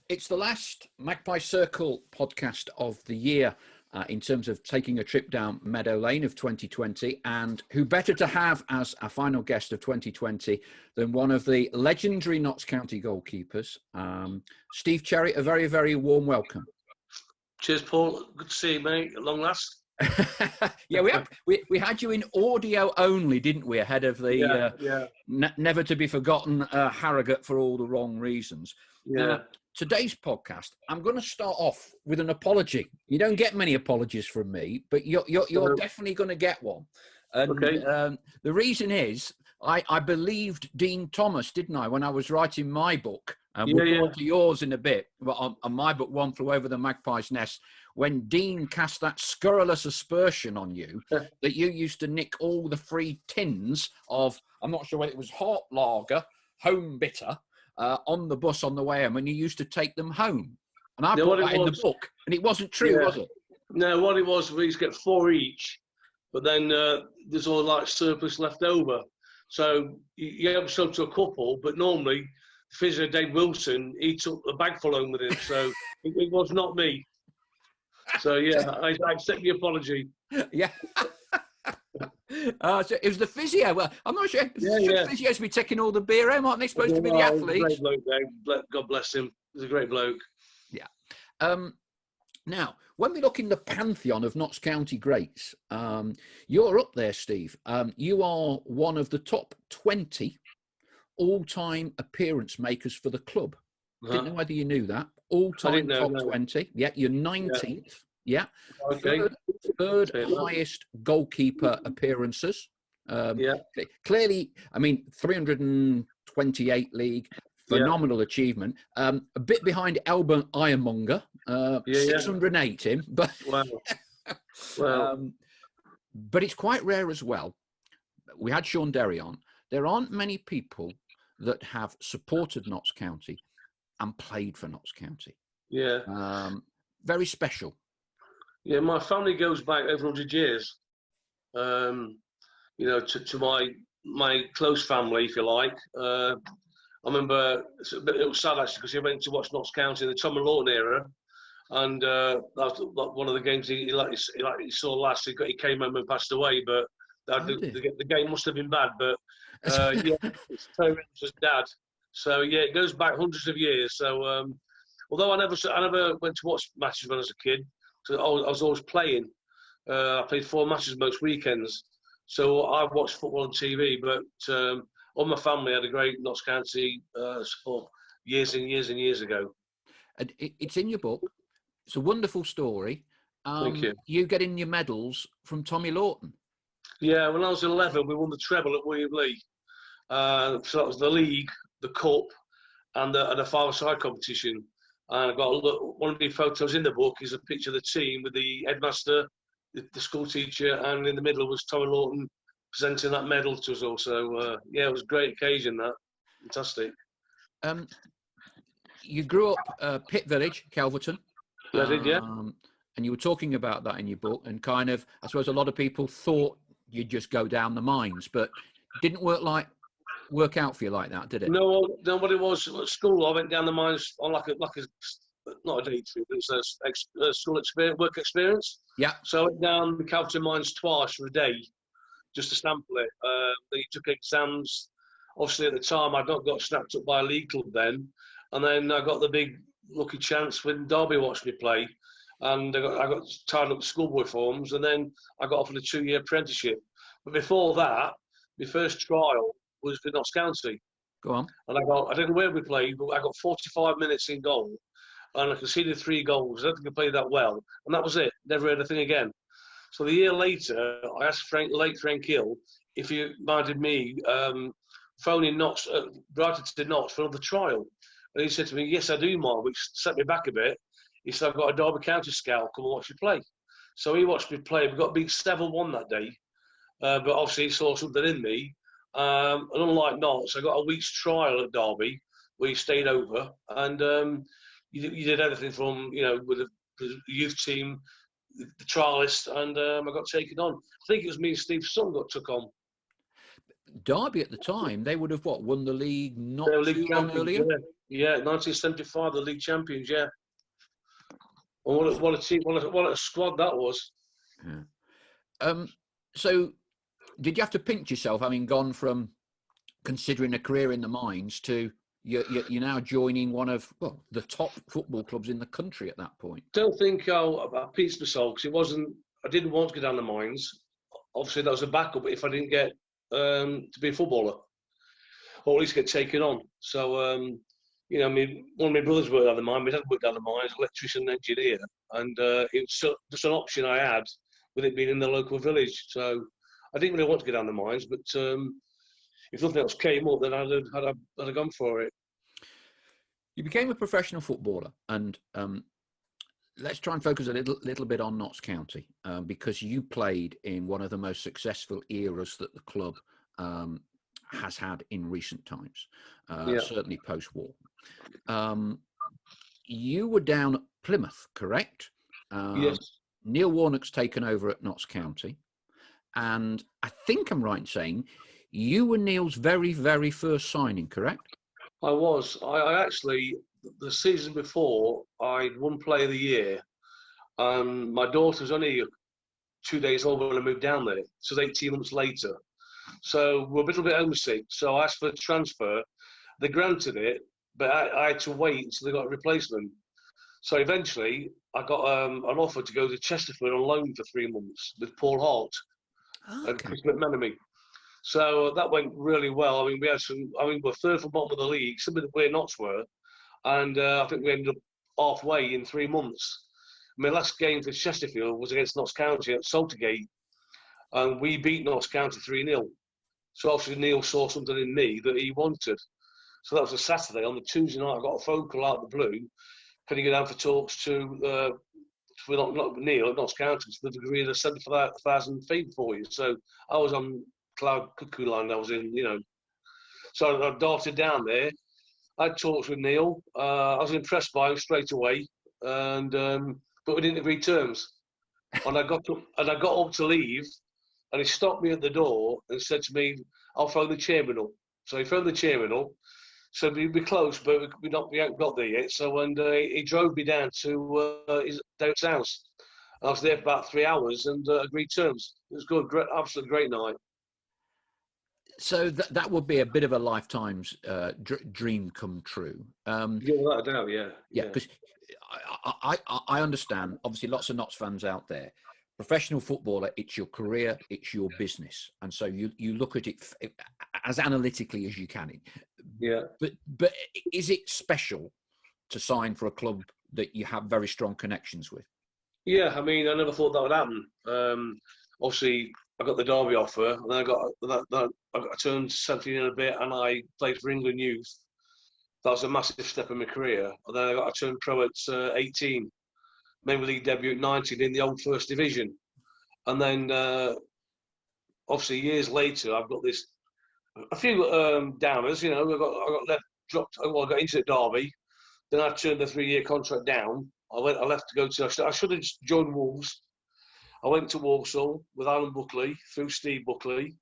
It's the last Magpie Circle podcast of the year in terms of taking a trip down Meadow Lane of 2020. And who better to have as our final guest of 2020 than one of the legendary Notts County goalkeepers, Steve Cherry. A very, very warm welcome. Cheers, Paul. Good to see you, mate. At long last. Yeah, we had you in audio only, didn't we? Ahead of the never to be forgotten Harrogate for all the wrong reasons. Yeah. Today's podcast, I'm going to start off with an apology. You don't get many apologies from me, but you're definitely going to get one. And Okay. The reason is I believed Dean Thomas, didn't I, when I was writing my book? And we'll go on to yours in a bit. But on my book, One Flew Over the Magpie's Nest, when Dean cast that scurrilous aspersion on you that you used to nick all the free tins of, I'm not sure whether it was hot lager, home bitter, on the bus on the way home, and you used to take them home. And I put that in the book, and it wasn't true, was it? No, what it was, we used to get 4 each, but then there's all like surplus left over. So you help yourself to a couple, but normally, physio Dave Wilson, he took a bag full home with him, so it was not me. So yeah, I accept the apology. Yeah. So it was the physio. Well, I'm not sure. Physios be taking all the beer home, aren't they supposed to be the athletes? Great bloke, Dave. God bless him. He's a great bloke. Yeah. Now, when we look in the pantheon of Notts County greats, you're up there, Steve. You are one of the top 20 all-time appearance makers for the club. Didn't know whether you knew that. All-time top 20. Yeah, you're 19th. Yeah. Okay. Third highest goalkeeper appearances. Clearly, I mean, 328 league, phenomenal achievement. A bit behind Albert Ironmonger, 608 him, but but it's quite rare as well. We had Sean Derry on. There aren't many people that have supported Notts County and played for Notts County. Yeah. Very special. Yeah, my family goes back over 100 years. You know, to my close family, if you like. I remember it was sad actually because he went to watch Notts County in the Tom and Lawton era, and that was one of the games he saw last. He came home and passed away, but the game must have been bad. But it's his dad. So yeah, it goes back hundreds of years. So although I never went to watch matches when I was a kid. So I was always playing. I played 4 matches most weekends. So I watched football on TV, but all my family had a great Notts County support years and years and years ago. And it's in your book. It's a wonderful story. Thank you. You getting your medals from Tommy Lawton. Yeah, when I was 11, we won the treble at Wembley. So that was the league, the cup, and the five-a-side competition. And I've got one of the photos in the book is a picture of the team with the headmaster, the school teacher, and in the middle was Tommy Lawton presenting that medal to us all. So, it was a great occasion, that. Fantastic. You grew up Pitt Village, Calverton. Yeah, I did, yeah. And you were talking about that in your book, and kind of, I suppose a lot of people thought you'd just go down the mines, but it didn't work out for you like that, did it? No, what it was at school, I went down the mines on like a not a day trip, but it's a school experience, work experience. Yeah. So I went down the Calverton mines twice for a day, just to sample it. Then you took exams. Obviously, at the time, I got snapped up by a league club then, and then I got the big lucky chance when Derby watched me play, and I got tied up with schoolboy forms, and then I got offered a 2-year apprenticeship. But before that, my first trial was for Notts County. Go on. And I don't know where we played, but I got 45 minutes in goal, and I conceded 3 goals. I don't think I played that well, and that was it. Never heard a thing again. So the year later, I asked late Frank Hill if he minded me phoning Notts, writing to Notts for another trial. And he said to me, "Yes, I do, Mark," which set me back a bit. He said, "I've got a Derby County scout, come and watch you play." So he watched me play. We got beat 7-1 that day, but obviously he saw something in me. And unlike Notts, I got a week's trial at Derby where you stayed over, and you did everything from, with the youth team, the trialist, and I got taken on. I think it was me and Steve's son got took on. Derby at the time, they would have won the league not They're too league long champions, earlier. yeah, 1975, the league champions, yeah. And what a team, what a squad that was. Yeah. So, did you have to pinch yourself, having gone from considering a career in the mines to you're now joining one of the top football clubs in the country at that point? Don't think I pinched myself because it wasn't. I didn't want to go down the mines. Obviously, that was a backup if I didn't get to be a footballer, or at least get taken on. So, you know, one of my brothers worked down the mine. My dad worked down the mines, electrician, engineer, and it was just an option I had with it being in the local village. So, I didn't really want to go down the mines, but if nothing else came up, then I'd have gone for it. You became a professional footballer, and let's try and focus a little bit on Notts County, because you played in one of the most successful eras that the club has had in recent times, certainly post-war. You were down at Plymouth, correct? Yes. Neil Warnock's taken over at Notts County, and I think I'm right in saying you were Neil's very, very first signing, correct? I was. I actually, the season before, I'd won Player of the Year, and my daughter was only 2 days old when I moved down there. So 18 months later. So we're a little bit homesick. So I asked for a transfer. They granted it, but I had to wait until they got a replacement. So eventually, I got an offer to go to Chesterfield on loan for 3 months with Paul Holt and Chris McManamy. So that went really well. I mean, we're third from bottom of the league, similar to where Notts were, and I think we ended up halfway in 3 months. My last game for Chesterfield was against Notts County at Saltergate, and we beat Notts County 3-0. So obviously Neil saw something in me that he wanted. So that was a Saturday. On the Tuesday night, I got a phone call out of the blue. Can you go down for talks to not Neil at Notts County to the degree of 75,000 feet for you? So I was on cloud cuckoo land. I was in, you know. So I darted down there. I had talks with Neil. I was impressed by him straight away, and but we didn't agree terms. And I got up to leave, and he stopped me at the door and said to me, "I'll phone the chairman up." So he phoned the chairman up. So we'd be close, but we haven't got there yet. So he drove me down to his house. I was there for about 3 hours and agreed terms. It was good, absolutely great night. So that would be a bit of a lifetime's dream come true. Yeah, without a doubt, yeah. Yeah, because I understand, obviously, lots of Notts fans out there. Professional footballer, it's your career, it's your business. And so you look at it as analytically as you can. Yeah. But is it special to sign for a club that you have very strong connections with? Yeah, I mean, I never thought that would happen. Obviously, I got the Derby offer, and then I turned 17 in a bit, and I played for England youth. That was a massive step in my career. And then I turned pro at 18, made my league debut at 19 in the old First Division, and then obviously years later, I've got a few downers. You know, I got left dropped. Well, I got into Derby, then I turned the 3-year contract down. I left to go to. I should have just joined Wolves. I went to Walsall with Alan Buckley through Steve Buckley.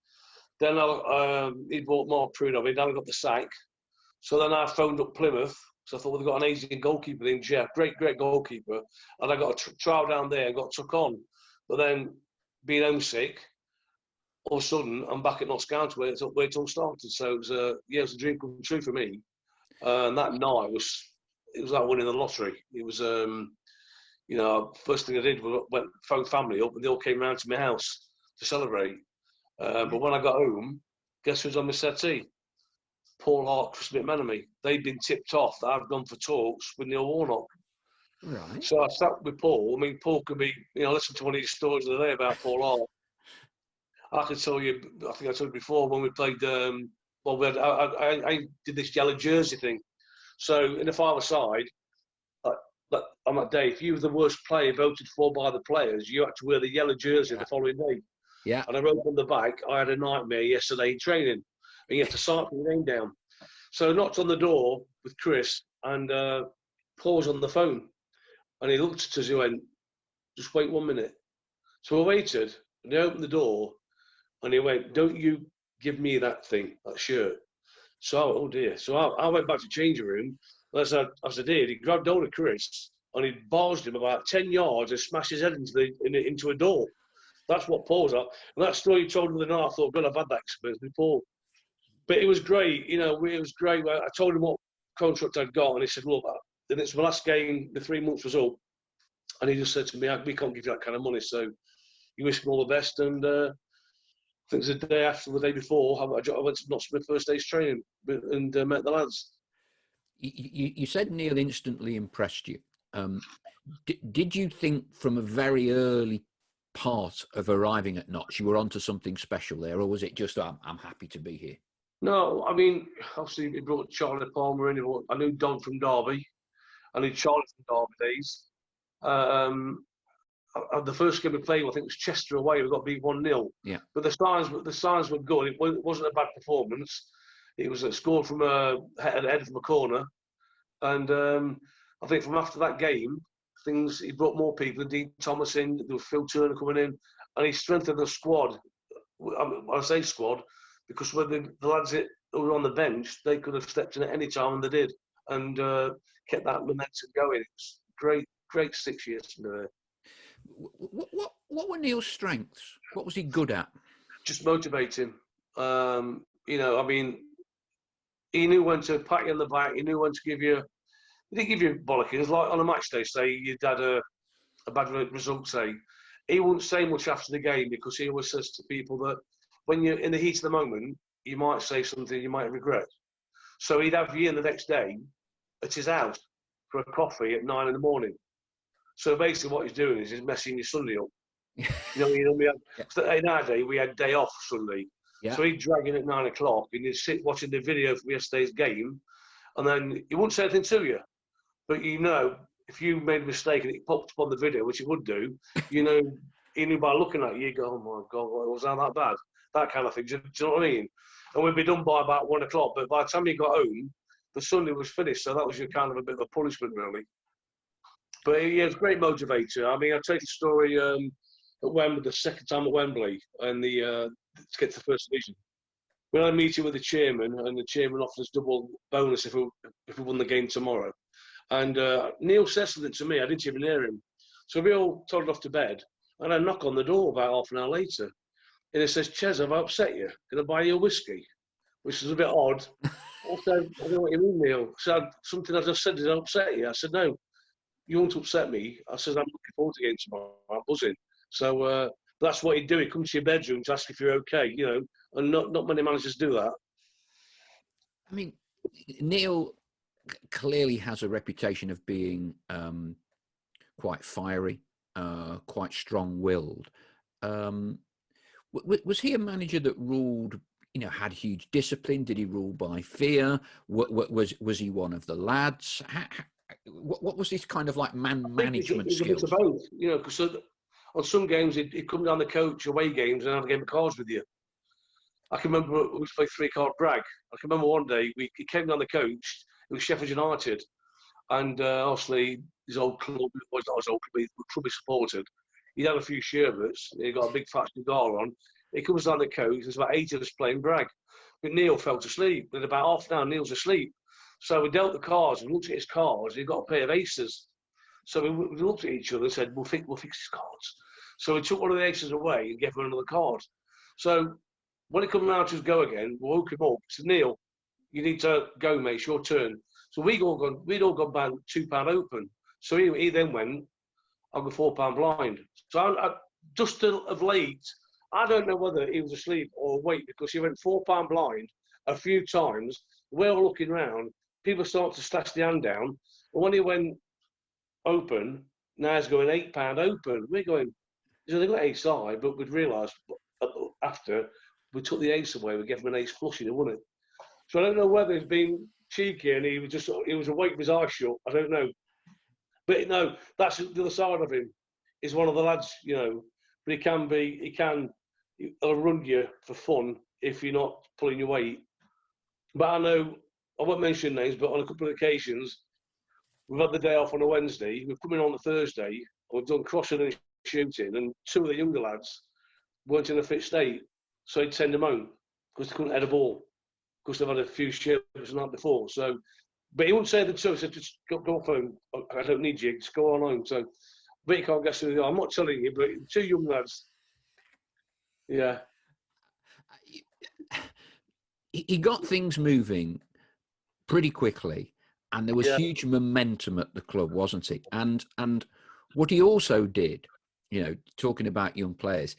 Then he bought Mark Prudovic. Then I got the sack. So then I phoned up Plymouth. So I thought, well, they've got an Asian goalkeeper named Jeff, great goalkeeper. And I got a trial down there and got took on. But then being homesick, all of a sudden I'm back at Notts County where it all started. So it was a dream come true for me. And that night it was like winning the lottery. It was you know, first thing I did was phone family up, and they all came round to my house to celebrate. But when I got home, guess who's on my settee? Paul Hart, Chris McManamy. They'd been tipped off that I'd gone for talks with Neil Warnock. Right. So I sat with Paul. I mean, Paul could be, you know, listen to one of these stories of the day about Paul Hart. I could tell you, I think I told you before, when we played, I did this yellow jersey thing. So in the 5-a-side, on that day, if you were the worst player voted for by the players, you had to wear the yellow jersey the following day. Yeah. And I wrote on the back, I had a nightmare yesterday in training. And you have to sign your name down. So I knocked on the door with Chris, and Paul was on the phone. And he looked at us and went, just wait 1 minute. So I waited, and he opened the door, and he went, don't you give me that thing, that shirt. So, oh dear. So I went back to changing room. As I did, he grabbed hold of Chris and he barged him about 10 yards and smashed his head into a door. That's what Paul's at. And that story you told me the night, I thought, God, I've had that experience before. But it was great, you know, it was great. I told him what contract I'd got, and he said, look, then it's my last game, the 3 months was up. And he just said to me, we can't give you that kind of money, so you wish me all the best. And I think it was the day after, the day before, I went to Notts for my first day's training and met the lads. You said Neil instantly impressed you. Did you think from a very early part of arriving at Notts you were onto something special there, or was it just, I'm happy to be here? No, I mean, obviously he brought Charlie Palmer in. I knew Don from Derby. I knew Charlie from Derby days. The first game we played, I think it was Chester away. We got beat 1-0. Yeah. But the signs were good. It wasn't a bad performance. It was a score from a head from a corner, and I think from after that game, he brought more people. Dean Thomas in, there was Phil Turner coming in, and he strengthened the squad. I say squad because when the lads that were on the bench, they could have stepped in at any time, and they did, and kept that momentum going. It was great 6 years from there. What were Neil's strengths? What was he good at? Just motivating. You know, I mean, he knew when to pat you on the back. He knew when to give you. He didn't give you bollockings. Like on a match day, say you'd had a bad result, say, he wouldn't say much after the game because he always says to people that when you're in the heat of the moment, you might say something you might regret. So he'd have you in the next day at his house for a coffee at 9 a.m. So basically what he's doing is he's messing your Sunday up. You know, in our day, we had day off Sunday. Yeah. So he'd drag in at 9 o'clock and he'd sit watching the video from yesterday's game, and then he wouldn't say anything to you. But you know, if you made a mistake and it popped up on the video, which it would do, you know, he knew by looking at you, you go, oh my God, was that bad? That kind of thing. Do you know what I mean? And we'd be done by about 1 o'clock. But by the time you got home, the Sunday was finished. So that was your kind of a bit of a punishment, really. But he was a great motivator. I mean, I'll tell you the story at Wembley, the second time at Wembley, and to get to the first division. We had a meeting with the chairman, and the chairman offered us double bonus if we won the game tomorrow. And Neil said something to me, I didn't even hear him. So we all toddled off to bed, and I knock on the door about half an hour later. And he says, Ches, have I upset you? Can I buy you a whiskey? Which is a bit odd. I said, I don't know what you mean, Neil. I said, something I just said, did I upset you? I said, no, you won't upset me. I said, I'm looking forward to the game tomorrow. I'm buzzing. So that's what he'd do. He'd come to your bedroom to ask if you're okay, you know, and not many managers do that. I mean, Neil clearly has a reputation of being quite fiery, quite strong-willed. Was he a manager that ruled, you know, had huge discipline? Did he rule by fear? Was he one of the lads? What was his kind of like management skills? It's a both, you know, because on some games he'd come down the coach, away games, and have a game of cards with you. I can remember we played 3-card brag. I can remember one day he came down the coach. It was Sheffield United, and obviously his old club, was not his old club, the club he supported. He had a few sherbets. He got a big fat cigar on. He comes down the coach. There's about 8 of us playing brag. But Neil fell asleep. In about half an hour, Neil's asleep. So we dealt the cards and looked at his cards. He got a pair of aces. So we looked at each other and said, "We'll fix his cards." So we took one of the aces away and gave him another card. So when he come round to go again, we woke him up. Said, "Neil, you need to go, mate. It's your turn." So we'd all gone back £2 open. So he then went, I'll go £4 blind. So I just of late, I don't know whether he was asleep or awake because he went £4 blind a few times. We're all looking round. People start to stash the hand down. And when he went open, now he's going £8 open. We're going, so they got ace high, but we'd realised after we took the ace away, we gave him an ace flush and he won it. So I don't know whether he's been cheeky and he was awake with his eyes shut. I don't know. But no, that's the other side of him. He's one of the lads, you know, but he'll run you for fun if you're not pulling your weight. But I know, I won't mention names, but on a couple of occasions, we've had the day off on a Wednesday, we've come in on a Thursday, and we've done crossing and shooting, and 2 of the younger lads weren't in a fit state, so he'd send them home. because they couldn't head a ball, because they've had a few shifts the night before. So, but he wouldn't say the two. He said, just go off home. I don't need you. Just go on home. So, but you can't guess who they are. I'm not telling you, but two young lads. Yeah. He got things moving pretty quickly, and there was huge momentum at the club, wasn't it? And what he also did, talking about young players,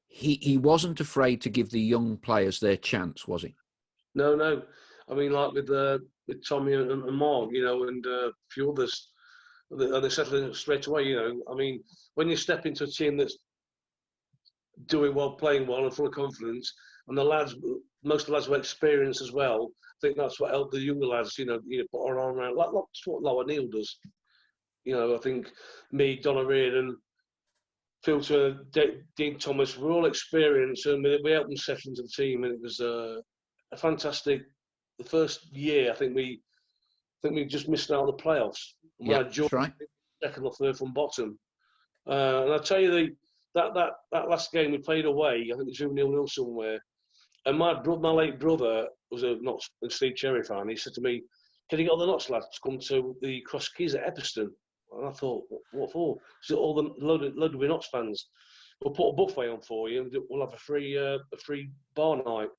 he wasn't afraid to give the young players their chance, was he? No. I mean, like with Tommy and Mark, and a few others, they're settling straight away. I mean, when you step into a team that's doing well, playing well, and full of confidence, and most of the lads were experienced as well. I think that's what helped the younger lads, put our arm around. That's what Lower Neil does. I think me, Donna Reardon, Filter, Dean Thomas, we're all experienced, and we helped them settle into the team, and it was a fantastic. The first year, I think we just missed out on the playoffs. Yeah, that's right. Second or third from bottom, and I tell you, that last game we played away, I think it was 0-0 somewhere. And my late brother was not a Steve Cherry fan. He said to me, "Can you get all the Notts lads to come to the Cross Keys at Epperson?" And I thought, "What for?" So all the load of Notts fans. We'll put a buffet on for you, and we'll have a free bar night.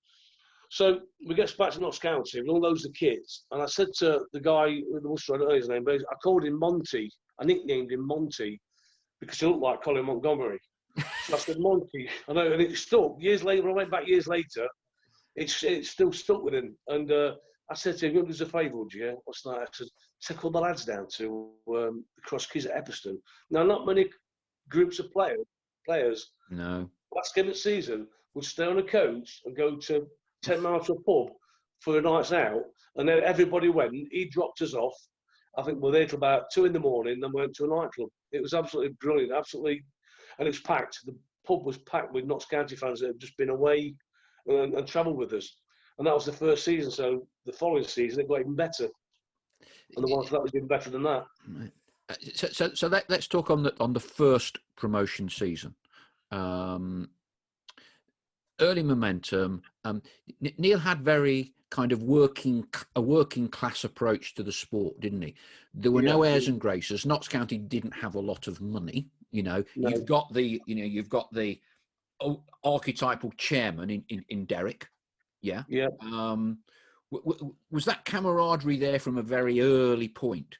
So we get back to Notts County with all loads of kids, and I said to the guy with the Worcester, I don't know his name, but I called him Monty. I nicknamed him Monty because he looked like Colin Montgomery. So I said, Monty, I know, and it stuck. Years later, when I went back years later, it's still stuck with him. And I said to him, "You do us a favour, would you?" What's that? I said, "Call the lads down to the Cross Keys at Epperson." Now, not many groups of players. No. Last game of the season would stay on a coach and go to 10 miles to a pub for a night's out, and then everybody went. He dropped us off. I think we were there till about 2 a.m, then went to a nightclub. It was absolutely brilliant, absolutely. And it was packed. The pub was packed with Notts County fans that had just been away and travelled with us. And that was the first season. So the following season, it got even better. And the one after that was even better than that. So let's talk on the first promotion season. Early momentum. Neil had very kind of working class approach to the sport, didn't he? There were no airs and graces. Notts County didn't have a lot of money. No. You've got the archetypal chairman in Derek. Yeah. Yeah. Was that camaraderie there from a very early point?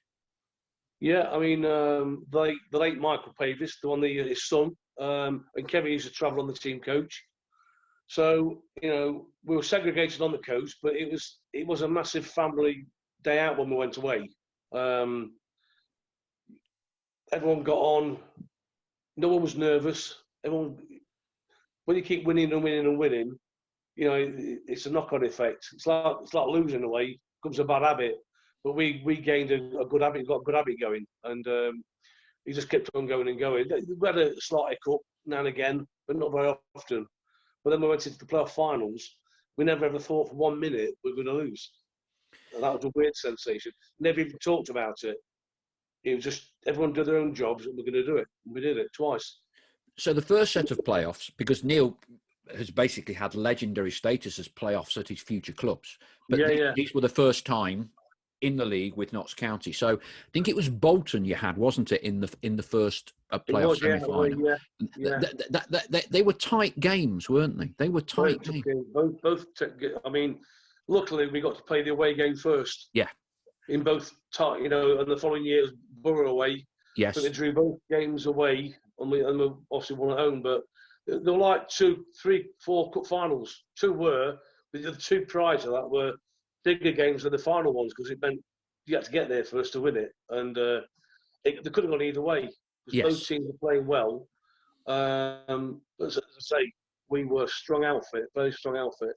Yeah, I mean, the late Michael Pavis, the one his son, and Kevin used to travel on the team coach. So, we were segregated on the coast, but it was a massive family day out when we went away. Everyone got on. No one was nervous. When you keep winning and winning and winning, it's a knock-on effect. It's like losing away. Becomes a bad habit. But we gained a good habit, got a good habit going, and he just kept on going and going. We had a slight hiccup now and again, but not very often. But then we went into the playoff finals. We never ever thought for 1 minute we were going to lose. And that was a weird sensation. Never even talked about it. It was just everyone did their own jobs and we're going to do it. And we did it twice. So the first set of playoffs, because Neil has basically had legendary status as playoffs at his future clubs. But these were the first time in the league with Notts County. So I think it was Bolton you had, wasn't it, in the first playoff semi-final? They were tight games, weren't they? They were tight games. Both. I mean, luckily we got to play the away game first. Yeah. In both, and the following year was Borough away. Yes. So they drew both games away, and we obviously won at home. But there were like 2, 3, 4 cup finals. 2 were. The 2 prior to that were bigger games than the final ones because it meant you had to get there first to win it, and they could have gone either way because both teams were playing well. But as I say, we were a strong outfit, very strong outfit.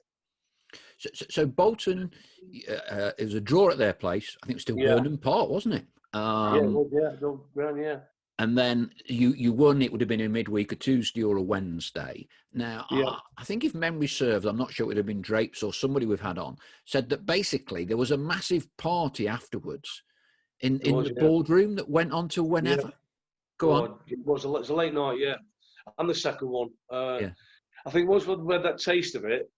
So Bolton, it was a draw at their place. I think it was still Vernon Park, wasn't it? Yeah. And then you won. It would have been a midweek, a Tuesday or a Wednesday. Now, I think if memory serves, I'm not sure it would have been Drapes or somebody we've had on, said that basically there was a massive party afterwards in the boardroom that went on to whenever. Go on. It was a late night, and the second one. I think once we had that taste of it,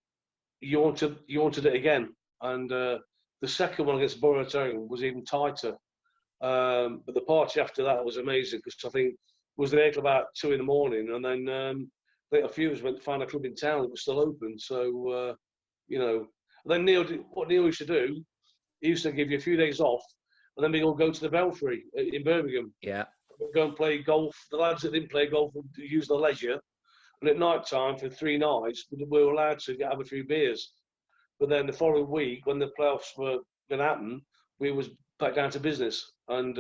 you wanted it again. And the second one against Borough at home was even tighter. But the party after that was amazing because I think was there till about 2 in the morning, and then I think a few of us went to find a club in town that was still open. So you know, and then what Neil used to do, he used to give you a few days off, and then we all go to the Belfry in Birmingham. Yeah. We'd go and play golf. The lads that didn't play golf would use their leisure, and at night time for 3 nights, we were allowed to have a few beers. But then the following week, when the playoffs were going to happen, we was back down to business, and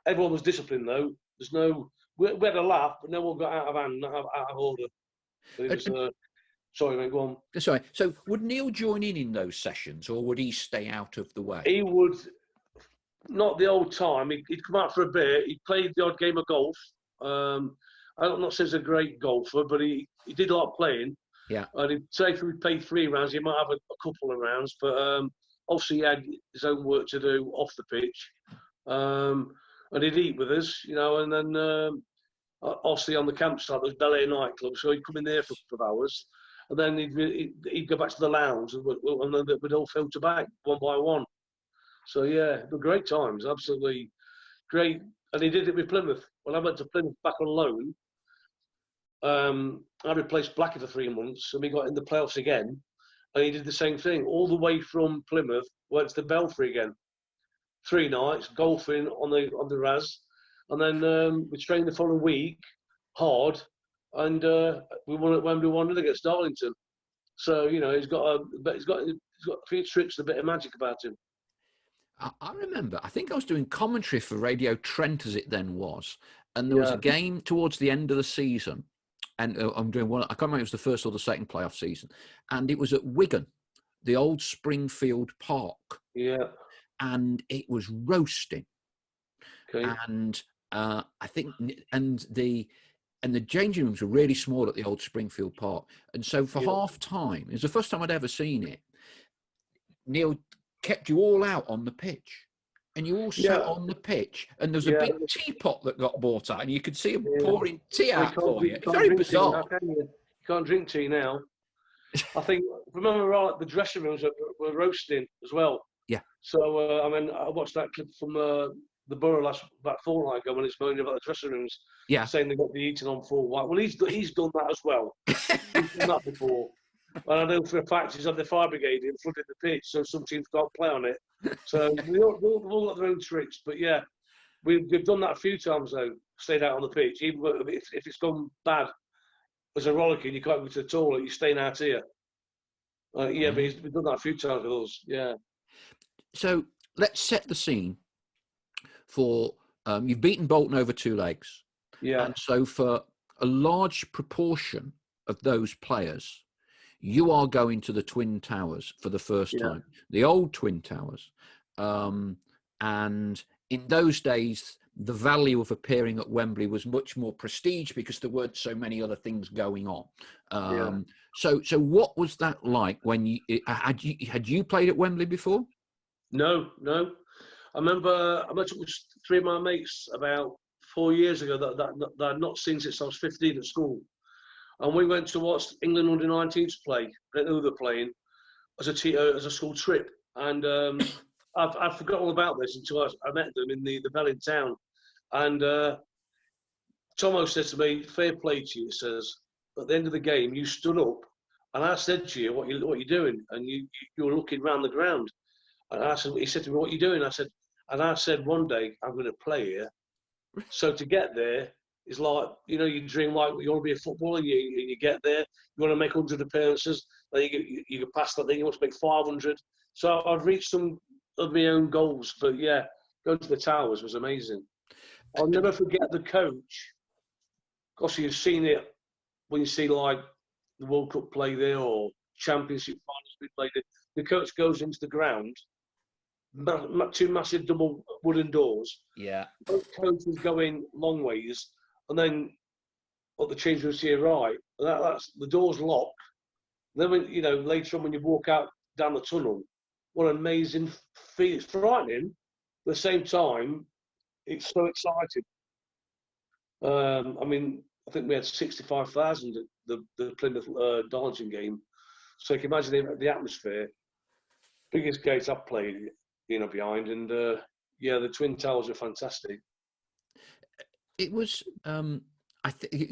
everyone was disciplined though. There's no, we had a laugh, but no one got out of hand, not out of order. But it was, sorry, mate, go on. Sorry. So would Neil join in those sessions, or would he stay out of the way? He would, not the old time. He'd come out for a bit. He played the odd game of golf. I'm not saying he's a great golfer, but he did like playing. Yeah. And he'd say if we played 3 rounds, he might have a couple of rounds, but obviously he had his own work to do off the pitch. And he'd eat with us, you know, and then obviously on the campsite, there was Bel-Air nightclub, so he'd come in there for a couple of hours, and then he'd go back to the lounge, and then we'd all filter back one by one. So yeah, they were great times, absolutely great. And he did it with Plymouth. When I went to Plymouth back on loan, I replaced Blackie for 3 months, and we got in the playoffs again. And he did the same thing all the way from Plymouth, went to the Belfry again. 3 nights golfing on the Raz, and then we trained the following week hard, and we won at Wembley 1-0 against Darlington. So you know he's got a few tricks, and a bit of magic about him. I remember, I think I was doing commentary for Radio Trent as it then was, and there was a game towards the end of the season, and I'm doing one. I can't remember if it was the first or the second playoff season, and it was at Wigan, the old Springfield Park. Yeah. And it was roasting. Okay. And I think, and the changing rooms were really small at the old Springfield Park. And so for half time, it was the first time I'd ever seen it. Neil kept you all out on the pitch, and you all sat on the pitch, and there was a big teapot that got brought out, and you could see him pouring tea out for you. It's very bizarre. You can't drink tea now. I think, remember right, the dressing rooms were roasting as well. Yeah. So, I mean, I watched that clip from the Borough about 4 nights ago when it's moaning about the dressing rooms, saying they got the eating on full white. Well, he's done that as well. He's done that before. And I know for a fact he's had the fire brigade in, flooded the pitch, so some teams can't play on it. So they've all got their own tricks. But yeah, we've done that a few times though, stayed out on the pitch. Even if it's gone bad as a rollicking, you can't go to the toilet, you're staying out here. But we've done that a few times with us, yeah. So let's set the scene for you've beaten Bolton over 2 legs. Yeah. And so for a large proportion of those players, you are going to the Twin Towers for the first time, the old Twin Towers. And in those days, the value of appearing at Wembley was much more prestige because there weren't so many other things going on. So what was that like when had you played at Wembley before? No. I remember I met up with 3 of my mates about 4 years ago that I'd not seen since I was 15 at school. And we went to watch England under-19s play. I didn't know who they were playing as a school trip. And I'd forgotten all about this until I met them in the Bell in town. And Tomo said to me, fair play to you, says, at the end of the game, you stood up and I said to you, what you're doing? And you were looking round the ground. And he said to me, what are you doing? I said, one day I'm going to play here. So to get there is like, you know, you dream like you want to be a footballer, and you get there, you want to make 100 appearances, then you get past that, then you want to make 500. So I've reached some of my own goals. But yeah, going to the Towers was amazing. I'll never forget the coach. Because you've seen it when you see like the World Cup play there or Championship finals we played it. The coach goes into the ground, 2 massive double wooden doors. Yeah. Both coaches going long ways, and then what the change rooms here, right? That's the doors lock. Then when later on when you walk out down the tunnel, what an amazing feeling! It's frightening, but at the same time, it's so exciting. I mean, I think we had 65,000 at the Plymouth Darlington game. So you can imagine the atmosphere. Biggest gates I've played, behind, and the Twin Towers are fantastic. It was.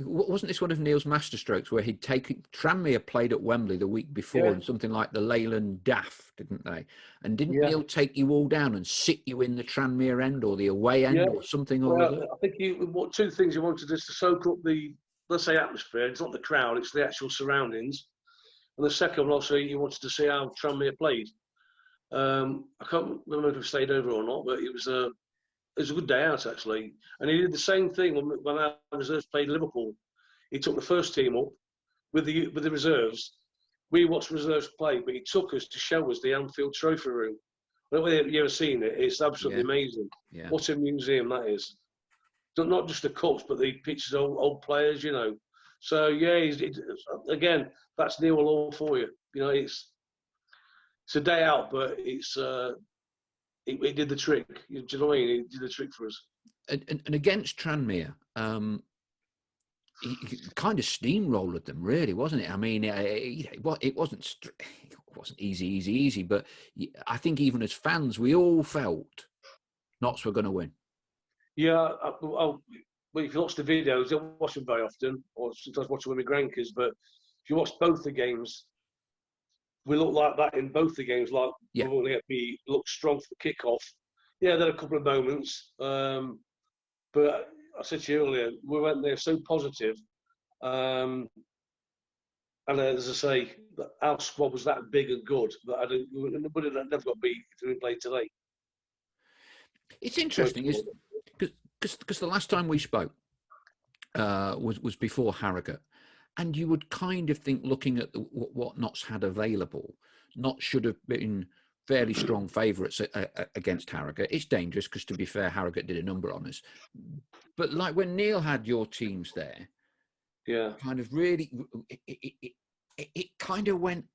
Wasn't this one of Neil's masterstrokes where he'd taken Tranmere played at Wembley the week before in something like the Leyland Daff, didn't they? And didn't Neil take you all down and sit you in the Tranmere end or the away end or something or other? I think two things you wanted is to soak up the, let's say, atmosphere. It's not the crowd; it's the actual surroundings. And the second one, also, you wanted to see how Tranmere played. I can't remember if we stayed over or not, but it was a good day out, actually. And he did the same thing when our reserves played Liverpool. He took the first team up with the reserves. We watched reserves play, but he took us to show us the Anfield Trophy Room. I don't know if you've ever seen it. It's absolutely amazing. Yeah. What a museum that is. Not just the cups, but the pictures of old players, So, again, that's Neil Law for you. It's a day out, but it's... It did the trick. Do you know what I mean? It did the trick for us. And against Tranmere, he kind of steamrolled them, really, wasn't it? I mean, it wasn't easy, but I think even as fans, we all felt Notts were going to win. Yeah, well, if you watch the videos, I don't watch them very often, or sometimes watch them with my grandkids, but if you watch both the games, we looked like that in both the games. We looked strong for the kickoff. Yeah, there are a couple of moments, but I said to you earlier, we went there so positive. And as I say, our squad was that big and good that we would have never got beat if we didn't play today. It's interesting, because the last time we spoke was before Harrogate. And you would kind of think, looking at what Notts had available, Notts should have been fairly strong favourites against Harrogate. It's dangerous because, to be fair, Harrogate did a number on us. But like when Neil had your teams there, kind of really, it kind of went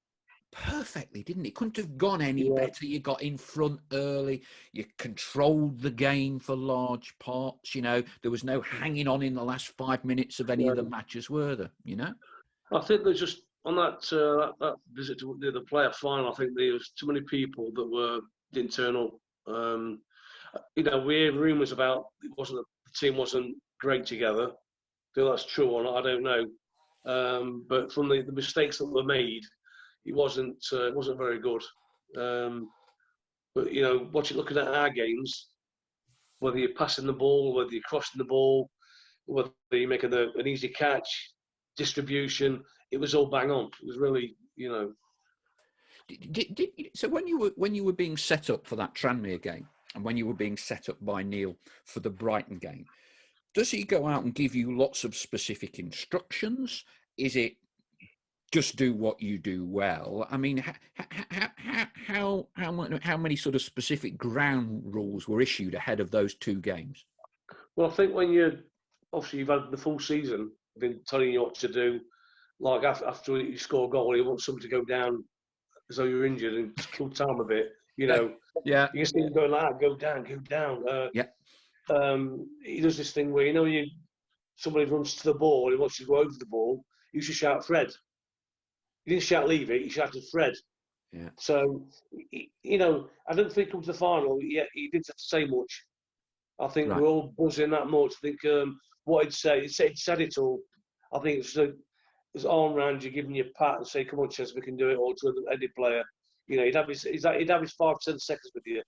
perfectly, didn't it? Couldn't have gone any better. You got in front early. You controlled the game for large parts. There was no hanging on in the last 5 minutes of any of the matches, were there? I think there's just on that visit to the player final. I think there was too many people that didn't turn up. We hear rumours about the team wasn't great together. Whether that's true or not, I don't know. But from the mistakes that were made, it wasn't very good. But looking at our games, whether you're passing the ball, whether you're crossing the ball, whether you're making an easy catch, distribution, it was all bang on. It was really, So when you were being set up for that Tranmere game, and when you were being set up by Neil for the Brighton game, does he go out and give you lots of specific instructions? Is it just do what you do well? I mean, how many sort of specific ground rules were issued ahead of those two games? Well, I think when you've had the full season, been telling you what to do. Like after you score a goal, you want somebody to go down as though you're injured and just kill time a bit. Yeah. You can see him going like that, go down. He does this thing where somebody runs to the ball and he wants to go over the ball. You should shout Fred. He didn't shout leave it. He shouted Fred. Yeah. So I don't think come to the final. He didn't have to say much. I think we're all buzzing that much. I think what he'd say, he said it all. I think it's arm round you, giving you a pat and say, "Come on, Ches, we can do it." Or to any player, he'd have his 5-10 seconds with you.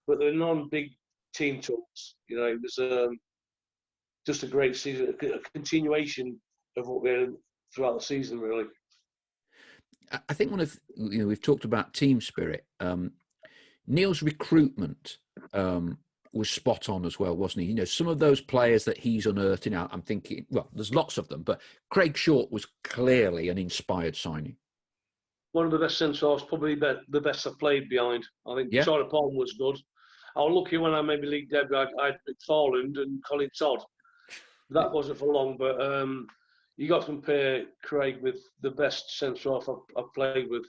But they're non-big team talks. It was just a great season, a continuation of what we had throughout the season, really. I think we've talked about team spirit. Neil's recruitment was spot on as well, wasn't he? Some of those players that he's unearthing out, I'm thinking, well, there's lots of them, but Craig Short was clearly an inspired signing. One of the best centre-halves, probably the best I've played behind. I think Charlie Palmer was good. I was lucky when I made my league debut, I had McFarland and Colin Todd. That wasn't for long, but you got to compare Craig with the best centre-half I've played with.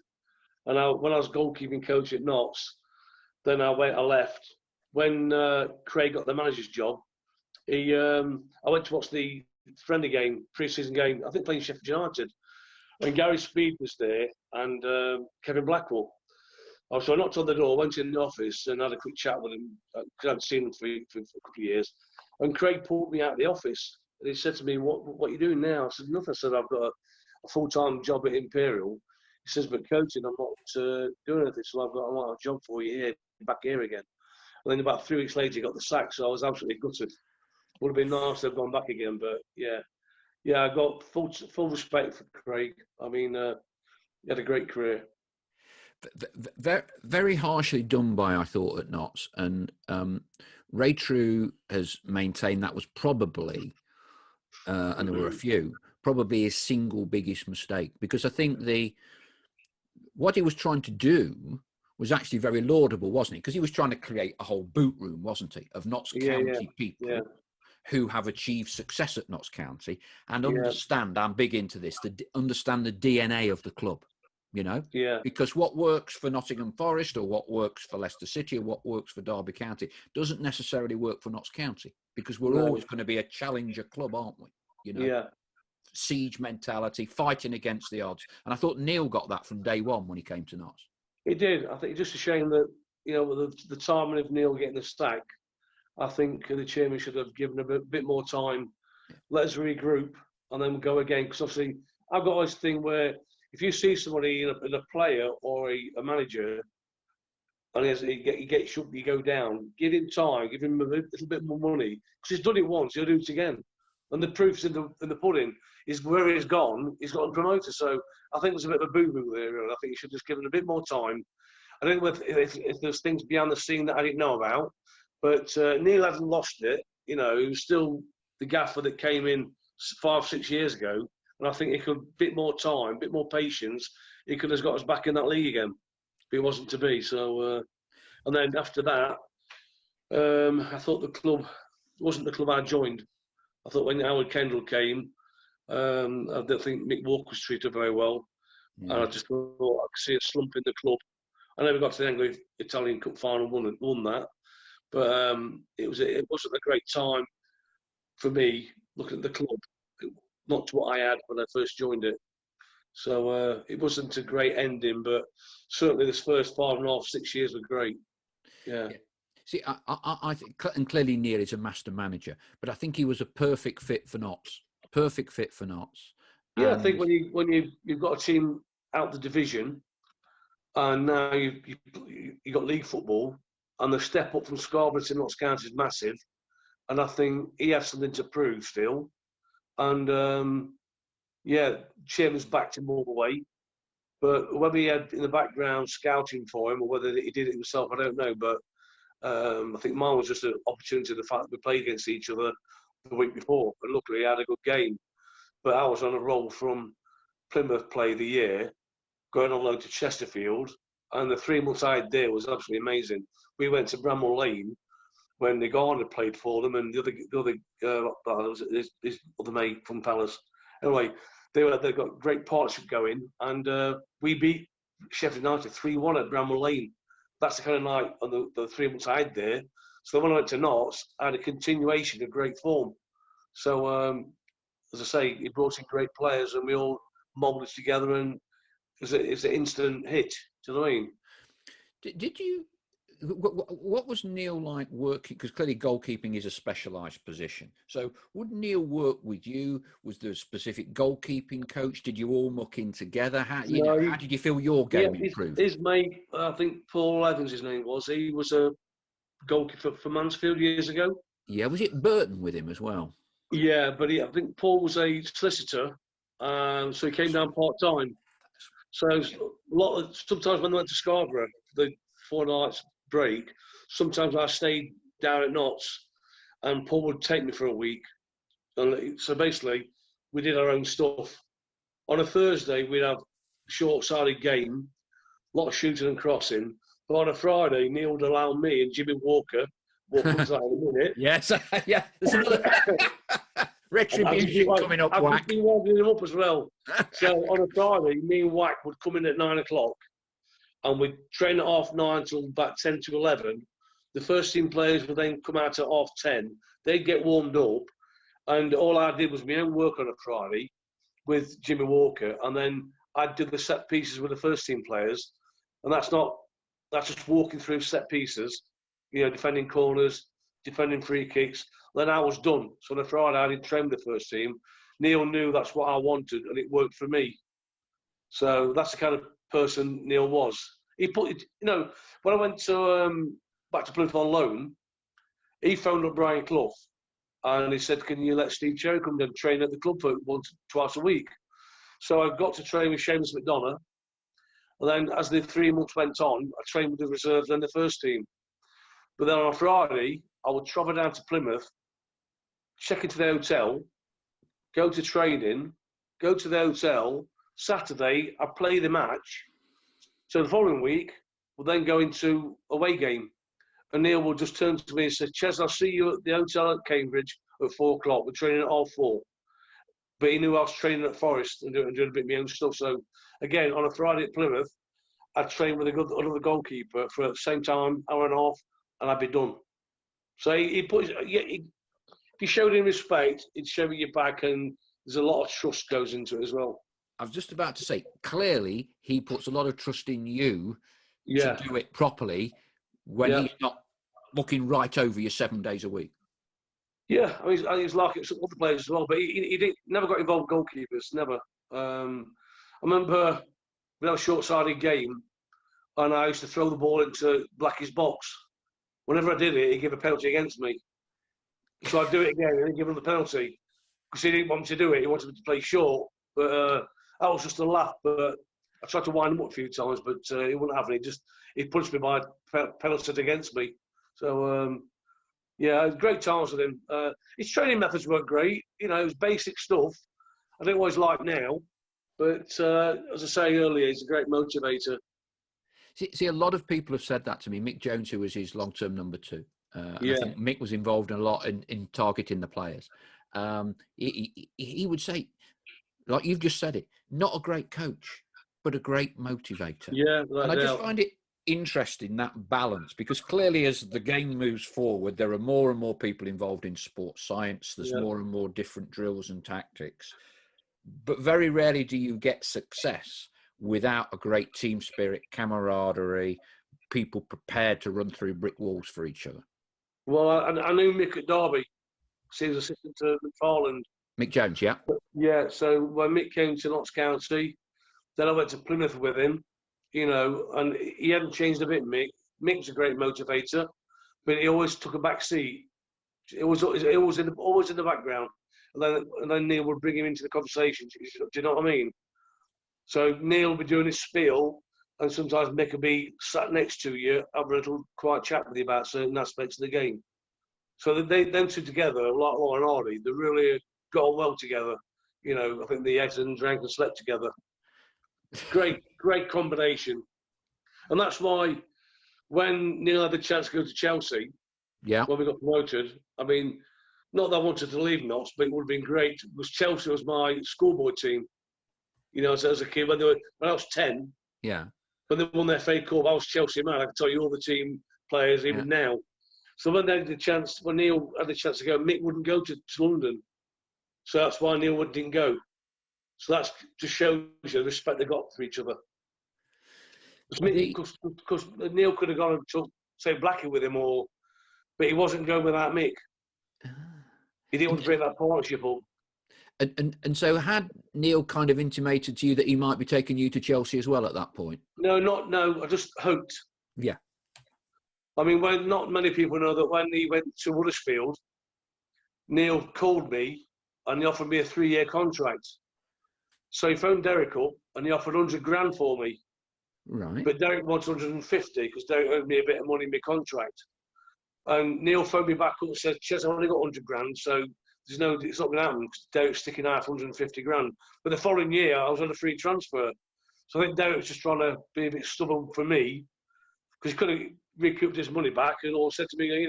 And when I was goalkeeping coach at Notts, then I left. When Craig got the manager's job, I went to watch the friendly game, pre-season game, I think playing Sheffield United. And Gary Speed was there, and Kevin Blackwell. So I knocked on the door, went in the office, and had a quick chat with him because I hadn't seen him for a couple of years. And Craig pulled me out of the office, and he said to me, "What are you doing now?" I said, "Nothing." I said, "I've got a full-time job at Imperial." He says, "But coaching, I'm not doing anything, so I want a job for you here, back here again." And then about 3 weeks later, he got the sack, so I was absolutely gutted. Would have been nice to have gone back again, but yeah, I got full respect for Craig. I mean, he had a great career. Very harshly done by, I thought, at Notts, and Ray True has maintained that was probably, and there were a few, probably his single biggest mistake, because I think what he was trying to do was actually very laudable, wasn't he? Because he was trying to create a whole boot room, wasn't he, of Notts County people who have achieved success at Notts County and understand, I'm big into this, understand the DNA of the club, you know? Yeah. Because what works for Nottingham Forest or what works for Leicester City or what works for Derby County doesn't necessarily work for Notts County, because we're always going to be a challenger club, aren't we? You know? Yeah. Siege mentality, fighting against the odds. And I thought Neil got that from day one when he came to Notts. He did. I think it's just a shame that, you know, the timing of Neil getting the sack, I think the chairman should have given a bit more time. Let us regroup and then we'll go again. Because obviously, I've got this thing where if you see somebody in a player or a manager, and he gets up, you go down, give him time, give him a little bit more money. Because he's done it once, he'll do it again. And the proof's in the pudding. Is where he's gotten promoted. So I think there's a bit of a boo-boo there. And I think you should just give him a bit more time. I don't know if there's things behind the scene that I didn't know about. But Neil hasn't lost it. You know, he was still the gaffer that came in 5-6 years ago. And I think he could, bit more time, bit more patience, he could have got us back in that league again. But it wasn't to be. So, and then after that, I thought the club wasn't the club I joined. I thought when Howard Kendall came, I don't think Mick Walker was treated very well. Yeah. And I just thought I could see a slump in the club. I never got to the Anglo-Italian Cup final, won that. But it wasn't a great time for me looking at the club, not to what I had when I first joined it. So it wasn't a great ending, but certainly this first 5.5, 6 years were great. Yeah. See, I think, and clearly Neil is a master manager, but I think he was a perfect fit for Notts. Perfect fit for Notts. Yeah, I think when you've got a team out the division, and now you got league football, and the step up from Scarborough to Notts County is massive, and I think he has something to prove still, and chairman's backed him all the way, but whether he had in the background scouting for him or whether he did it himself, I don't know, but I think mine was just an opportunity, the fact that we played against each other the week before, and luckily I had a good game. But I was on a roll from Plymouth Play of the Year, going on loan to Chesterfield, and the 3 months I had there was absolutely amazing. We went to Bramall Lane when the Garner played for them, and the other his other mate from Palace. Anyway, they've got great partnership going, and we beat Sheffield United 3-1 at Bramall Lane. That's the kind of night on the 3 months I had there. So when I went to Notts, I had a continuation of great form. So, as I say, he brought in great players and we all mobbed it together, and it's an instant hit. Do you know what I mean? Did you... What was Neil like working? Because clearly goalkeeping is a specialised position. So would Neil work with you? Was there a specific goalkeeping coach? Did you all muck in together? How did you feel your game improved? His mate, I think Paul Evans, his name was. He was a goalkeeper for Mansfield years ago. Yeah, was it Burton with him as well? Yeah, but I think Paul was a solicitor, so he came down part-time. So sometimes when I went to Scarborough, the 4 nights break, sometimes I stayed down at Notts and Paul would take me for a week. And so basically, we did our own stuff. On a Thursday, we'd have a short-sided game, a lot of shooting and crossing. But on a Friday, Neil would allow me and Jimmy Walker, what comes out in a minute. Yes, yeah. There's another retribution coming up, Wack. I've been winding him up as well. So on a Friday, me and Wack would come in at 9 o'clock and we'd train at 9:30 till about 10 to 11. The first team players would then come out at 10:30. They'd get warmed up, and all I did was my own work on a Friday. with Jimmy Walker, and then I'd do the set pieces with the first team players, and that's just walking through set pieces, defending corners, defending free kicks. Then I was done. So on a Friday, I didn't train with the first team. Neil knew that's what I wanted, and it worked for me. So that's the kind of person Neil was. He put, when I went to back to Plymouth on loan, he phoned up Brian Clough, and he said, "Can you let Steve Cherry come and train at the club for twice a week?" So I got to train with Seamus McDonough. And then as the 3 months went on, I trained with the reserves and the first team. But then on a Friday, I would travel down to Plymouth, check into the hotel, go to training, go to the hotel. Saturday, I'd play the match. So the following week, we'll then go into away game. And Neil would just turn to me and say, "Ches, I'll see you at the hotel at Cambridge at 4 o'clock. We're training at 4:30. But he knew I was training at Forest and doing a bit of my own stuff. So, again, on a Friday at Plymouth, I'd train with another goalkeeper for the same time, hour and a half, and I'd be done. So if you showed him respect, he'd show you back, and there's a lot of trust goes into it as well. I was just about to say, clearly, he puts a lot of trust in you to do it properly when he's not looking right over you 7 days a week. Yeah, I mean, he's like it with other players as well, but he never got involved with goalkeepers, never. I remember we had a short-sided game, and I used to throw the ball into Blackie's box. Whenever I did it, he'd give a penalty against me. So I'd do it again, and he'd give him the penalty. Because he didn't want me to do it, he wanted me to play short. But that was just a laugh. But I tried to wind him up a few times, but he wouldn't have it. He punched me by penalty against me. So, yeah, great times with him. His training methods weren't great. It was basic stuff. I don't always like now. But as I say earlier, he's a great motivator. See, a lot of people have said that to me. Mick Jones, who was his long-term number 2. I think Mick was involved a lot in targeting the players. He would say, like you've just said it, not a great coach, but a great motivator. Yeah, and I just find it interesting, that balance, because clearly as the game moves forward, there are more and more people involved in sports science. There's more and more different drills and tactics. But very rarely do you get success without a great team spirit, camaraderie, people prepared to run through brick walls for each other. Well, I knew Mick at Derby. He was assistant to McFarland. Mick Jones, yeah? Yeah, so when Mick came to Notts County, then I went to Plymouth with him, and he hadn't changed a bit, Mick. Mick was a great motivator, but he always took a back seat. It was always in the background. And then Neil would bring him into the conversation. Do you know what I mean? So Neil would be doing his spiel, and sometimes Mick would be sat next to you, have a little quiet chat with you about certain aspects of the game. So them two together, like Law and Hardy, they really got on well together. I think they ate and drank and slept together. Great combination. And that's why when Neil had the chance to go to Chelsea, when we got promoted, I mean, not that I wanted to leave Notts, but it would have been great, because Chelsea was my schoolboy team. As a kid, when I was 10, when they won their FA Cup, I was Chelsea man. I can tell you all the team players, even now. So when Neil had the chance to go, Mick wouldn't go to London. So that's why Neil didn't go. So that's just shows you the respect they got for each other. Because Neil could have gone and took, say, Blackie with him, but he wasn't going without Mick. He didn't want to bring that partnership up. And so had Neil kind of intimated to you that he might be taking you to Chelsea as well at that point? No, I just hoped. Yeah. I mean, not many people know that when he went to Huddersfield, Neil called me and he offered me a 3-year contract. So he phoned Derek up and he offered 100 grand for me. Right. But Derek wants 150 because Derek owed me a bit of money in my contract. And Neil phoned me back up and said, "Ches, I've only got 100 grand, so it's not going to happen because Derek's sticking out 150 grand. But the following year, I was on a free transfer. So I think Derek was just trying to be a bit stubborn for me because he couldn't recouped his money back and all said to me,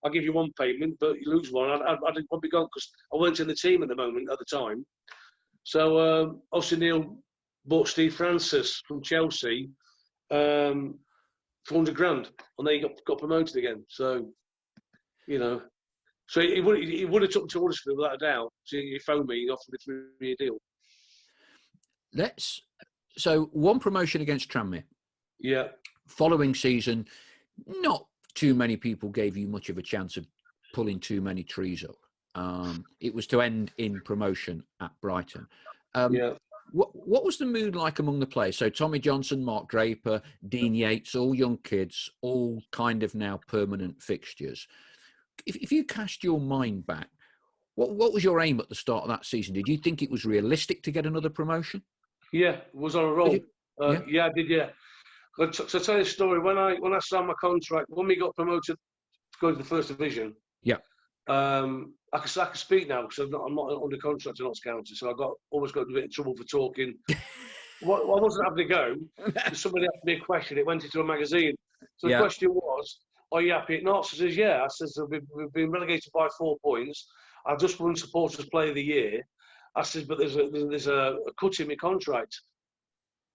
I'll give you one payment, but you lose one. I'd probably gone because I weren't in the team at the time. So obviously Neil bought Steve Francis from Chelsea for 100 grand, and then he got promoted again. So, so he would have took him to Huddersfield without a doubt. So he phoned me, he offered me a 3-year deal. So one promotion against Tranmere. Yeah. Following season, not too many people gave you much of a chance of pulling too many trees up. It was to end in promotion at Brighton. Yeah. What was the mood like among the players? So Tommy Johnson, Mark Draper, Dean Yates, all young kids, all kind of now permanent fixtures. If you cast your mind back, what was your aim at the start of that season? Did you think it was realistic to get another promotion? Yeah, was on a roll. Yeah, I did. Yeah. So tell you a story. When I signed my contract, when we got promoted to go to the first division. Yeah. I can speak now because I'm not under contract in Notts County, so always got a bit of trouble for talking. Well, I wasn't having to go. Somebody asked me a question. It went into a magazine. So the question was, "Are you happy at Notts?" I says, "Yeah." I says, "We've been relegated by 4 points. I've just won Supporters Player of the Year." I says, "But there's a cut in my contract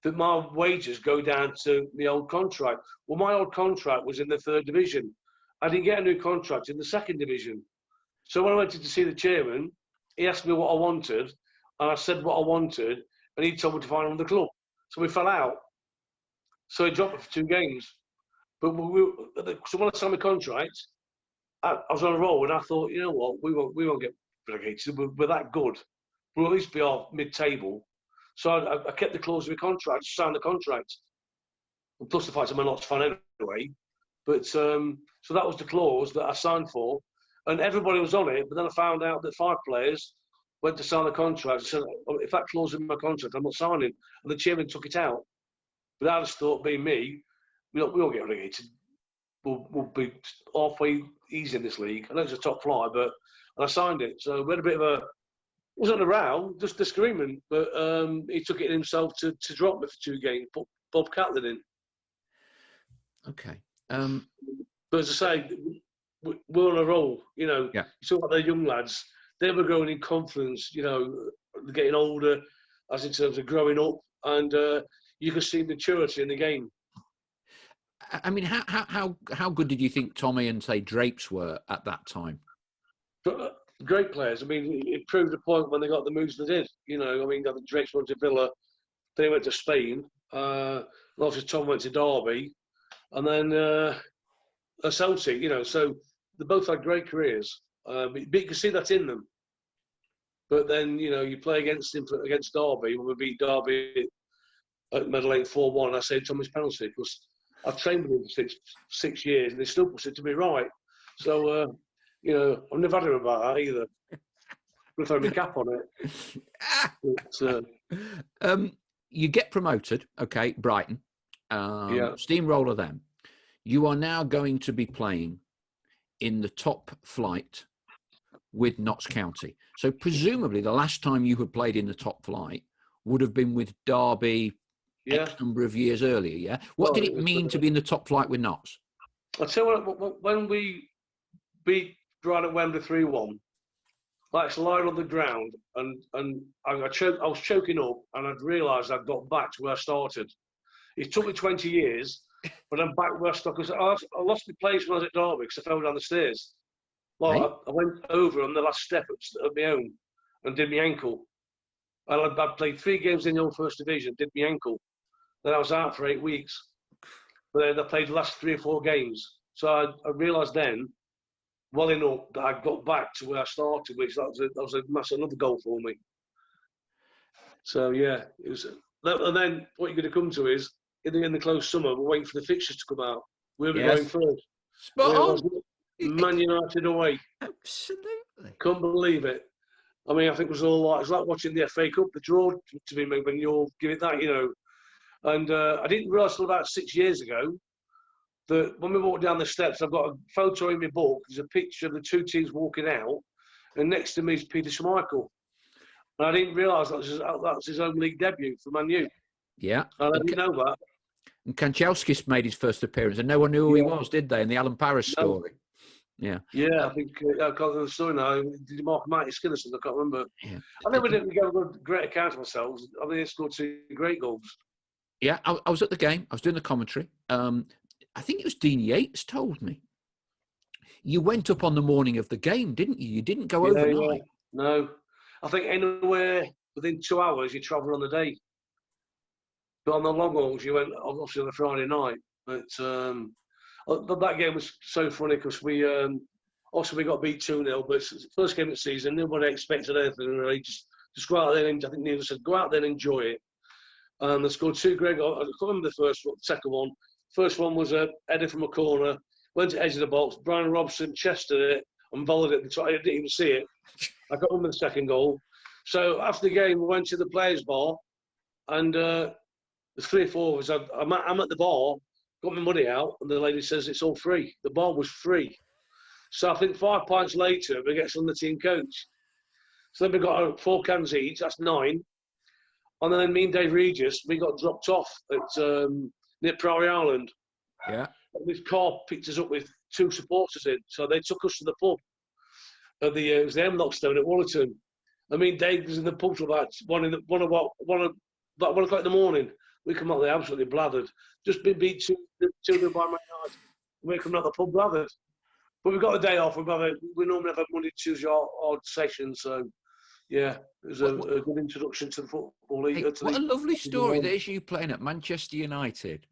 that my wages go down to my old contract." Well, my old contract was in the 3rd division. I didn't get a new contract in the 2nd division. So when I went to see the chairman, he asked me what I wanted, and I said what I wanted, and he told me to find another club. So we fell out. So he dropped me for 2 games. But so when I signed my contract, I was on a roll, and I thought, you know what, we won't get relegated. We're that good. We'll at least be off mid-table. So I kept the clause of my contract, signed the contract. And plus the fact I'm a Notts fan anyway. But so that was the clause that I signed for. And everybody was on it, but then I found out that 5 players went to sign the contract and said, if that clause in my contract, I'm not signing. And the chairman took it out. But I just thought, being me, we won't get relegated. We'll be halfway easy in this league. I know it's a top flight, and I signed it. So we had a bit of it wasn't a row, just disagreement. But he took it in himself to drop me for 2 games, put Bob Catlin in. Okay. But as I say, we're on a roll, you know. Yeah. You talk about the young lads, they were growing in confidence, you know, getting older as in terms of growing up, and you could see maturity in the game. I mean, how good did you think Tommy and, say, Drapes were at that time? But, great players. I mean, it proved the point when they got the moves they did. You know, I mean, Drapes went to Villa, they went to Spain, and obviously Tom went to Derby, and then Celtic, you know, so they both had great careers. But you can see that in them. But then, you know, you play against Derby. When we beat Derby at Meadow Lane 4-1, I saved Tommy's penalty because I've trained with him for 6 years and they still put it to me right. So, you know, I've never had him about that either. I'm going to throw my cap on it. But, you get promoted, okay, Brighton. Steamroller them. You are now going to be playing in the top flight with Notts County. So presumably the last time you had played in the top flight would have been with Derby X number of years earlier, yeah? What did it mean to be in the top flight with Notts? I'll tell you what, when we beat Brighton at Wembley 3-1, I was lying on the ground and I was choking up and I'd realised I'd got back to where I started. It took me 20 years, but I'm back where I started. I lost my place when I was at Derby because I fell down the stairs. Well, I went over on the last step of my own and did my ankle. And I played 3 games in the old first division, did my ankle. Then I was out for 8 weeks. But then I played the last 3 or 4 games. So I realised then, well enough, that I got back to where I started, which that was a massive another goal for me. So yeah, it was. And then what you're going to come to is in the close summer, we're waiting for the fixtures to come out. We'll be going first. Spot on. Man United away. Absolutely. Couldn't believe it. I mean, I think it was like watching the FA Cup, the draw to me when you'll give it that, you know. And I didn't realise until about 6 years ago that when we walked down the steps, I've got a photo in my book. There's a picture of the 2 teams walking out, and next to me is Peter Schmeichel. And I didn't realise that was his own league debut for Man Utd. Yeah. And I didn't know that. And Kanchelskis made his first appearance, and no one knew who he was, did they? In the Alan Paris story. Yeah. Yeah, I think I can't remember the story now. Did you mark Marty Skinnerson? I can't remember. Yeah. I think we didn't get a great account of ourselves. I mean, they scored 2 great goals. Yeah, I was at the game. I was doing the commentary. I think it was Dean Yates told me. You went up on the morning of the game, didn't you? You didn't go overnight. Yeah. No. I think anywhere within 2 hours, you travel on the day. But on the long hauls, you went obviously on a Friday night. But that game was so funny because we also we got beat 2-0. But it's the first game of the season, nobody expected anything really. Just go out there and I think Neil said, go out there and enjoy it. And they scored 2 great goals. I can't remember the first one, the second one. First one was a header from a corner, went to edge of the box. Brian Robson chested it and volleyed it. I didn't even see it. I can't remember the second goal. So after the game, we went to the players' bar, and there's 3 or 4 of us. I'm at the bar, got my money out, and the lady says it's all free. The bar was free. So I think 5 pints later, we get on the team coach. So then we got 4 cans each. That's 9. And then me and Dave Regis, we got dropped off at near Priory Island. Yeah. And this car picked us up with 2 supporters in. So they took us to the pub. It was the Hemlockstone at Wallerton. I mean, Dave was in the pub till about 1 o'clock in the morning. We come out there absolutely blathered. Just been beat 2-0 by Man Utd. We come out the pub blathered. But we got a day off. We normally have a Monday, Tuesday odd session. So, yeah, it was a good introduction to the football league. Hey, what a lovely story. There's you playing at Manchester United,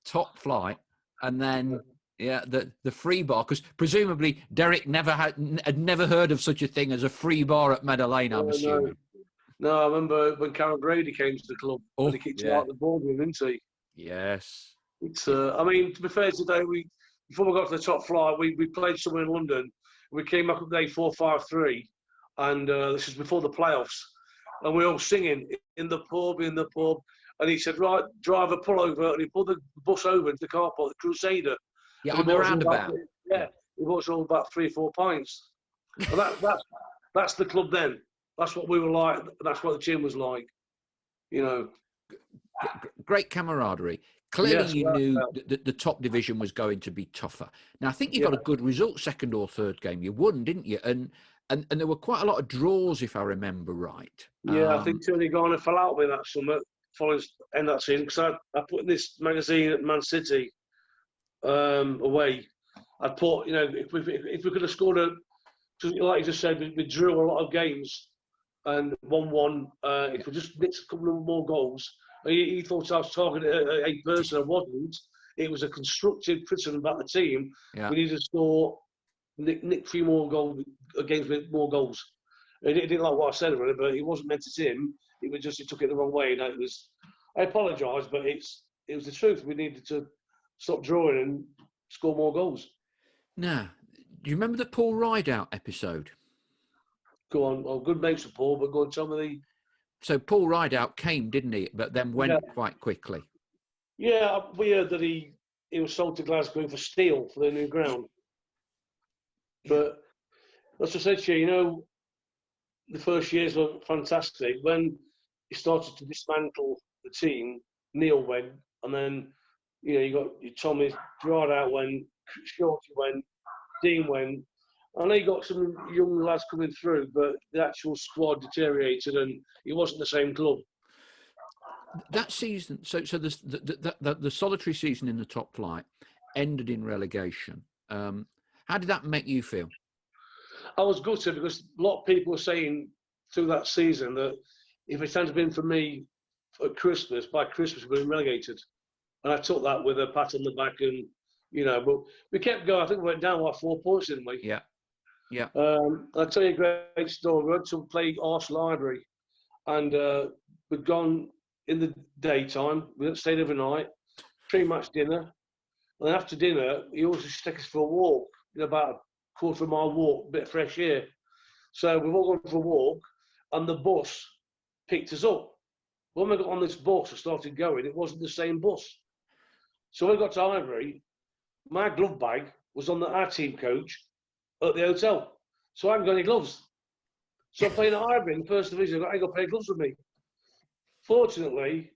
top flight, and then the free bar, because presumably Derek had never heard of such a thing as a free bar at Meadow Lane. I'm assuming. No, I remember when Karen Brady came to the club. And he kicked out the boardroom, didn't he? Yes. It's. I mean, to be fair, today before we got to the top flight, we played somewhere in London. We came back up day 4-5-3. And this is before the playoffs. And we're all singing in the pub. And he said, right, driver, pull over. And he pulled the bus over into the car park, the Crusader. Yeah, on the roundabout. He bought us all about 3 or 4 pints. And that's the club then. That's what we were like. That's what the gym was like. You know. Great camaraderie. Clearly, you knew that the top division was going to be tougher. Now, I think you got a good result, second or third game. You won, didn't you? And there were quite a lot of draws, if I remember right. Yeah, I think Tony Garner fell out with that summer, following the end of that season, because I put in this magazine at Man City away. I put, if we could have scored like you just said, we drew a lot of games and 1-1. If we just nicked a couple of more goals, he thought I was talking a person. I wasn't. It was a constructive criticism about the team. Yeah. We needed to score, nick a few more goals, games with more goals. He didn't like what I said about it, but it wasn't meant to him. It was just he took it the wrong way. And I apologise, but it was the truth. We needed to stop drawing and score more goals. Now, do you remember the Paul Rideout episode? Go on. Well, good mates with Paul, but go on, tell me the... So Paul Rideout came, didn't he? But then went quite quickly. Yeah, we heard that he was sold to Glasgow for steel for their new ground. But as I said to you, the first years were fantastic. When he started to dismantle the team, Neil went, and then you got Tommy Rideout went, Shorty went, Dean went. I know you got some young lads coming through, but the actual squad deteriorated, and it wasn't the same club. That season, so the solitary season in the top flight ended in relegation. How did that make you feel? I was gutted because a lot of people were saying through that season that if it hadn't been for me at Christmas, by Christmas we'd been relegated, and I took that with a pat on the back, and but we kept going. I think we went down like 4 points, didn't we? Yeah. Yeah. I'll tell you a great story. We went to play Arse Library, and we'd gone in the daytime. We stayed overnight, pre-match dinner, and after dinner, he always used to take us for a walk, about a quarter of a mile walk, a bit of fresh air. So we've all gone for a walk, and the bus picked us up. When we got on this bus and started going, it wasn't the same bus. So when we got to Ivory, my glove bag was on our team coach at the hotel. So I haven't got any gloves. So I'm playing at Ivory in the first division. I ain't got a pair of gloves with me. Fortunately,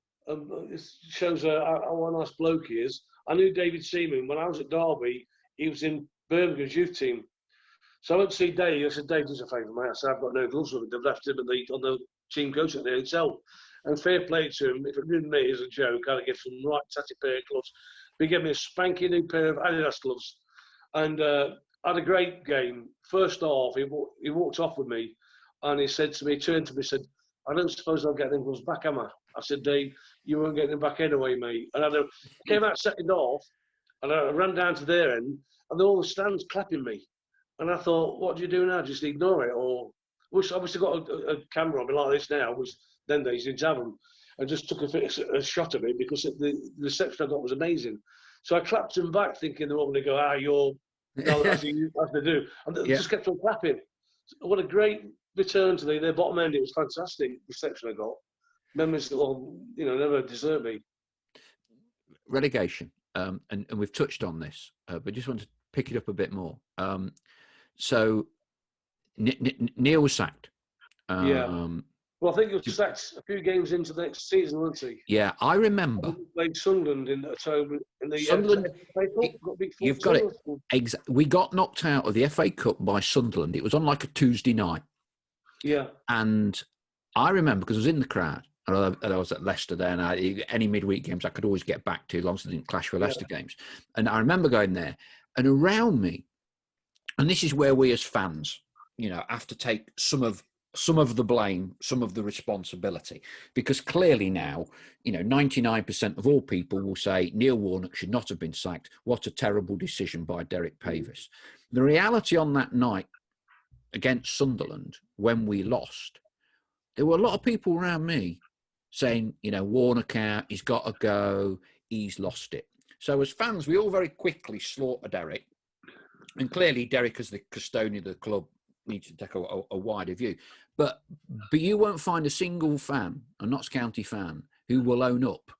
this shows how a nice bloke he is. I knew David Seaman. When I was at Derby, he was in Birmingham's youth team. So I went to see Dave. I said, Dave, does a favour, mate. I said, I've got no gloves with me. They've left him on the team coach at the hotel. And fair play to him. If it didn't me as a joke, I'd give some right tatty pair of gloves. But he gave me a spanky new pair of Adidas gloves. And had a great game. First half, he walked off with me, and he said to me, turned to me, said, I don't suppose I'll get them goals back, am I? I said, Dave, you won't get them back anyway, mate. And I came out second half, and I ran down to their end, and all the stands clapping me. And I thought, what do you do now? Just ignore it? Or, which obviously got a camera on me like this now, which then days didn't have them. I just took a shot of it because the reception I got was amazing. So I clapped them back thinking they were going to go, you're, as they do. And they just kept on clapping. What a great return to their bottom end. It was fantastic reception I got. Memories that never desert me. Relegation, and we've touched on this, but just want to pick it up a bit more. So Neil was sacked. Well, I think he was sacked a few games into the next season, wasn't he? Yeah, I remember. He played Sunderland in October in the Sunderland. FA Cup. You've got it. We got knocked out of the FA Cup by Sunderland. It was on like a Tuesday night. Yeah. And I remember because I was in the crowd. And I was at Leicester there, and any midweek games I could always get back to as long as they didn't clash with Leicester games. And I remember going there, and around me, and this is where we as fans, have to take some of the blame, some of the responsibility, because clearly now, 99% of all people will say Neil Warnock should not have been sacked. What a terrible decision by Derek Pavis. The reality on that night against Sunderland, when we lost, there were a lot of people around me saying, Warnock out, he's got to go, he's lost it. So as fans, we all very quickly slaughter Derek. And clearly Derek, as the custodian of the club, needs to take a wider view. But you won't find a single fan, a Notts County fan, who will own up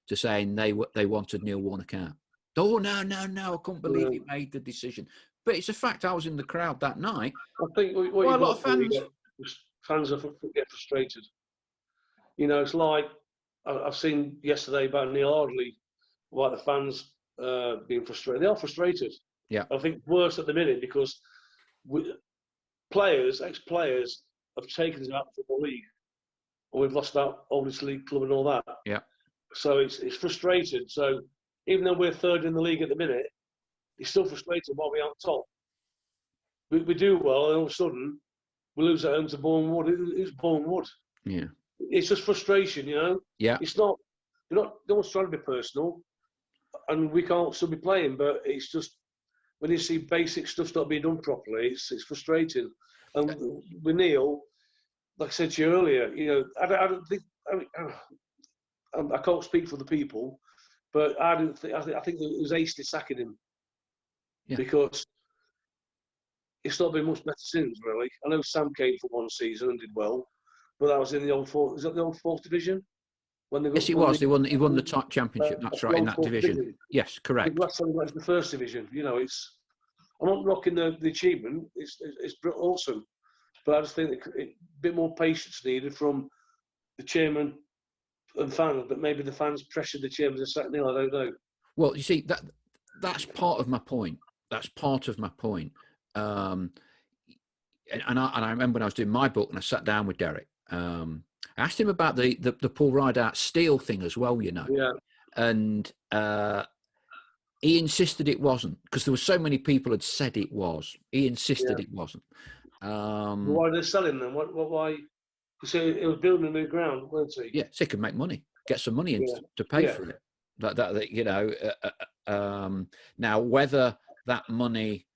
to saying they wanted Neil Warnock out. Oh, no, I couldn't believe he made the decision. But it's a fact. I was in the crowd that night. I think a lot of fans get frustrated. It's like I've seen yesterday about Neil Ardley, about the fans being frustrated. They are frustrated. Yeah. I think worse at the minute because ex-players have taken us out of the Football League, and we've lost our oldest league club and all that. Yeah. So it's frustrated. So even though we're third in the league at the minute, it's still frustrated while we're on top. We do well, and all of a sudden we lose at home to Bournemouth. Who's Bournemouth? Yeah. It's just frustration, Yeah. It's not. No one's trying to be personal, and we can't still be playing. But it's just when you see basic stuff not being done properly, it's frustrating. And with Neil, like I said to you earlier, I don't think. I can't speak for the people, but I think it was hasty sacking him because it's not been much better since, really. I know Sam came for one season and did well, but that was in the old fourth. Is that the old fourth division? Yes, it was. He won the top championship. That's right, in that division. Yes, correct. Last time he went to the first division. I'm not knocking the achievement. It's awesome, but I just think a bit more patience needed from the chairman and fans. But maybe the fans pressured the chairman to sack Neil. I don't know. Well, you see that's part of my point. That's part of my point. And I remember when I was doing my book and I sat down with Derek. I asked him about the Paul Rideout Steel thing as well, Yeah. And he insisted it wasn't because there were so many people had said it was. He insisted it wasn't. Why are they selling them? Why? You say it was building a new ground, weren't he? Yeah, so he could make money, get some money in to pay for it. Now whether that money.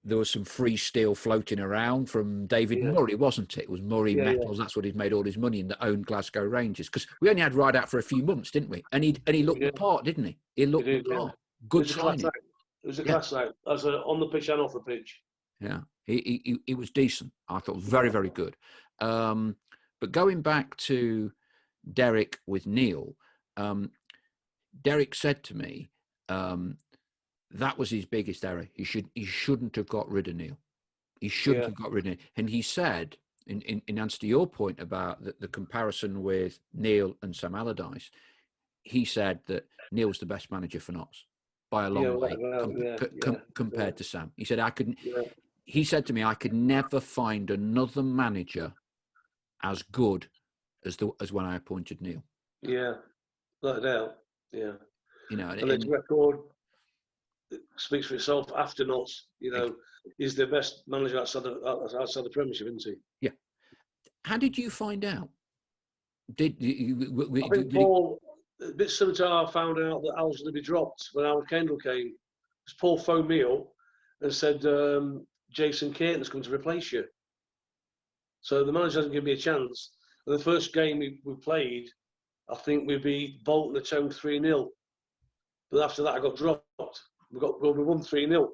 There was some free steel floating around from David Murray, wasn't it? It was Murray Metals. That's what he'd made all his money in, that owned Glasgow Rangers. Because we only had Rideout for a few months, didn't we? And he looked the part, didn't he? He looked the part. Good signing. It was a class act, as on the pitch and off the pitch. Yeah, he was decent. I thought very, very good. But going back to Derek with Neil, Derek said to me, that was his biggest error. He shouldn't have got rid of Neil. He shouldn't have got rid of him. And he said, in answer to your point about the comparison with Neil and Sam Allardyce, he said that Neil was the best manager for Notts by a long way compared to Sam. He said He said to me, I could never find another manager as good as when I appointed Neil. Yeah, no doubt. Yeah, and his record speaks for itself. After Notts, he's the best manager outside the Premiership, isn't he? Yeah, How did you find out? I think Paul, a bit similar to how I found out that I was going to be dropped when Howard Kendall came. Because Paul phoned me up and said, Jason Caton's going to replace you. So the manager hasn't given me a chance. And the first game we played, I think we beat Bolton at home 3-0. But after that, I got dropped. We won 3-0.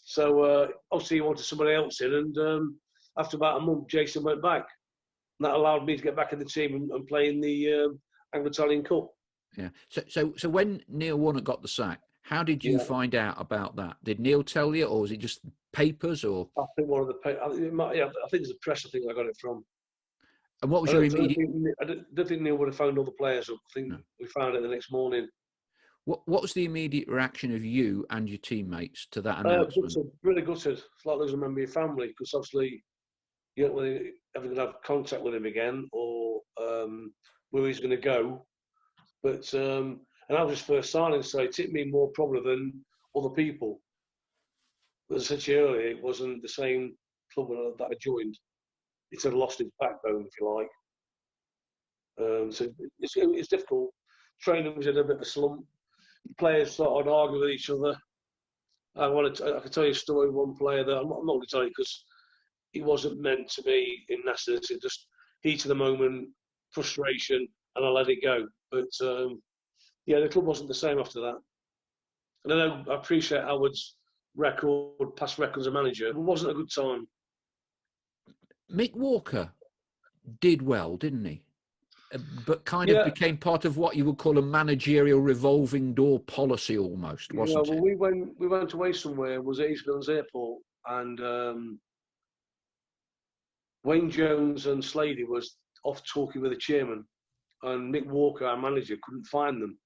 So obviously he wanted somebody else in. And after about a month, Jason went back. And that allowed me to get back in the team and play in the Anglo-Italian Cup. Yeah. So when Neil Warnock got the sack, how did you find out about that? Did Neil tell you, or was it just papers? Or I think one of the I think it's the press. I think I got it from. And what was your immediate? I don't think Neil would have found all the players up. I think we found it the next morning. What was the immediate reaction of you and your teammates to that announcement? Really gutted. It's like losing a member of your family, because obviously you don't really ever going to have contact with him again, or where he's going to go. But and I was his first signing, so it took me more probably than other people. As I said to you earlier, it wasn't the same club that I joined. It had lost its backbone, if you like. So it's difficult. Training was in a bit of a slump. Players started arguing with each other. I can tell you a story of one player that I'm not going to tell you because he wasn't meant to be in nastiness. It just heat of the moment, frustration, and I let it go. But the club wasn't the same after that. And I appreciate Howard's past record as a manager. It wasn't a good time. Mick Walker did well, didn't he? But kind of became part of what you would call a managerial revolving door policy, almost, wasn't it? We went away somewhere. It was at East Midlands Airport, and Wayne Jones and Slady was off talking with the chairman, and Mick Walker, our manager, couldn't find them,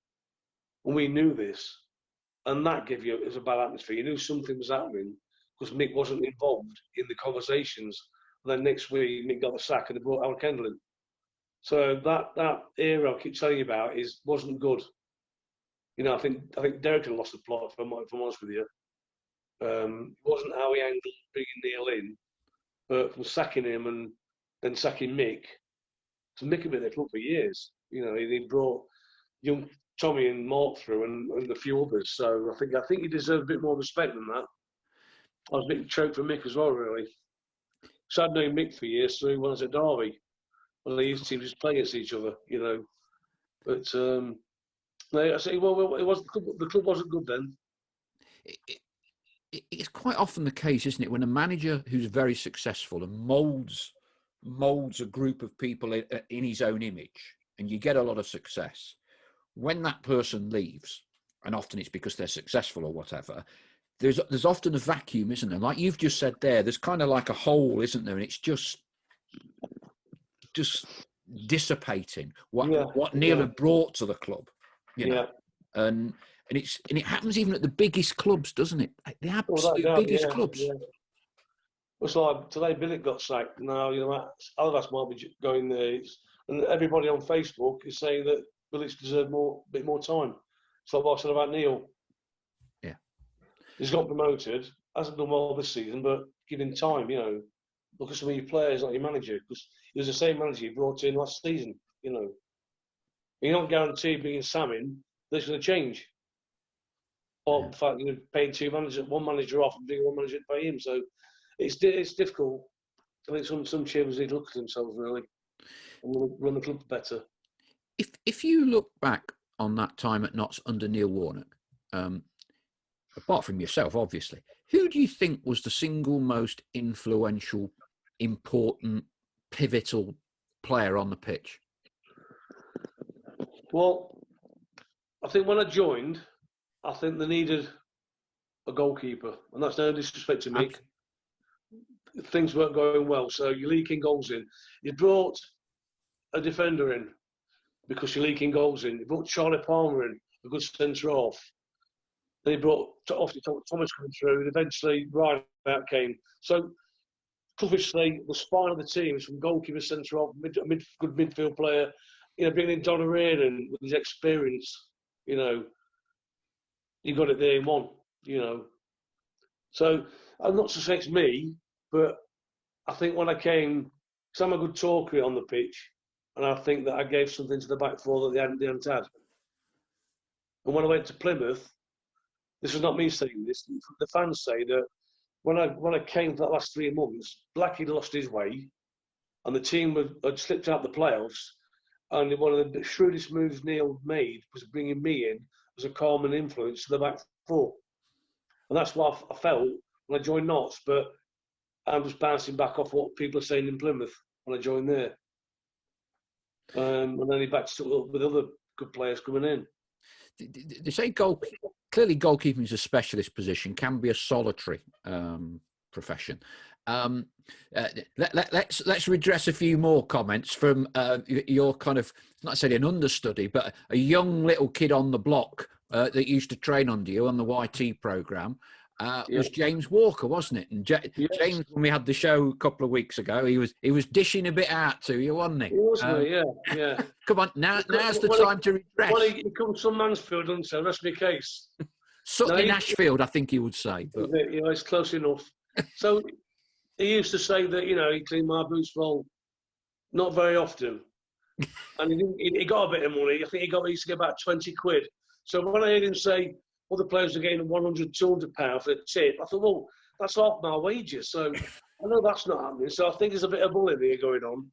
and we knew this, and that gave you, it was a bad atmosphere. You knew something was happening because Mick wasn't involved in the conversations. And then next week, Mick got the sack, and they brought Howard Kendall in. So that era I keep telling you about wasn't good. You know, I think Derek had lost the plot, if I'm honest with you. It wasn't how he angled bringing Neil in, but from sacking him and then sacking Mick, to Mick had been at the club for years. You know, he brought young Tommy and Mark through and a few others. So I think he deserved a bit more respect than that. I was a bit choked for Mick as well, really. So I'd known Mick for years through when I was at Derby. Well, these teams just play against each other, you know. But I say, well, it was the club wasn't good then. It's quite often the case, isn't it, when a manager who's very successful and molds a group of people in his own image, and you get a lot of success. When that person leaves, and often it's because they're successful or whatever, there's often a vacuum, isn't there? Like you've just said there, there's kind of like a hole, isn't there? And it's just dissipating what Neil had brought to the club, you know. And it happens even at the biggest clubs, doesn't it? The absolute biggest clubs. Yeah. It's like today, Billick got sacked. Now, you know, Allardyce might be going there, and everybody on Facebook is saying that Billick's deserved a bit more time. It's like what I said about Neil. Yeah, he's got promoted, hasn't done well this season, but give him time. You know, look at some of your players, not your manager, because he was the same manager you brought in last season. You know, you're not guaranteed bringing Sam in. That's going to change. Or in fact, you're paying one manager off and bringing one manager to pay him. So it's difficult. I think some chairmen need to look at themselves really and run the club better. If you look back on that time at Notts under Neil Warnock, apart from yourself, obviously, who do you think was the single most influential, important, pivotal player on the pitch? Well, I think when I joined, I think they needed a goalkeeper, and that's no disrespect to Mick. Things weren't going well, so you're leaking goals in. You brought a defender in because you're leaking goals in. You brought Charlie Palmer in, a good centre half. Then you brought Thomas coming through, and eventually Ryan out came. So, obviously, the spine of the team is from goalkeeper, centre half, good midfield player. You know, bringing in Don O'Riordan with his experience. You know, you got it there in one. You know, so I'm not to say it's me, but I think when I came because I'm a good talker on the pitch, and I think that I gave something to the back four that they hadn't had. And when I went to Plymouth, this is not me saying this, the fans say that when I came for the last 3 months, Blackie lost his way, and the team had slipped out the playoffs, and one of the shrewdest moves Neil made was bringing me in as a calming influence to the back four. And that's what I felt when I joined Notts, but I'm just bouncing back off what people are saying in Plymouth when I joined there. And then he backed it up with other good players coming in. They say clearly goalkeeping is a specialist position, can be a solitary profession. Let's redress a few more comments from your kind of, not saying an understudy, but a young little kid on the block that used to train under you on the YT programme. Was James Walker, wasn't it? And James, when we had the show a couple of weeks ago, he was dishing a bit out to you, wasn't he? He was, yeah. Come on, now's the time to redress. Well, he comes from Mansfield, doesn't he? Rest my case. Sutton in Ashfield, I think he would say. But it's close enough. So he used to say that, he cleaned my boots, well, not very often. And he got a bit of money. I think he used to get about 20 quid. So when I heard him say other players are getting 100, 200 pounds for a tip, I thought, well, that's half my wages. So I know that's not happening. So I think there's a bit of bullying here going on.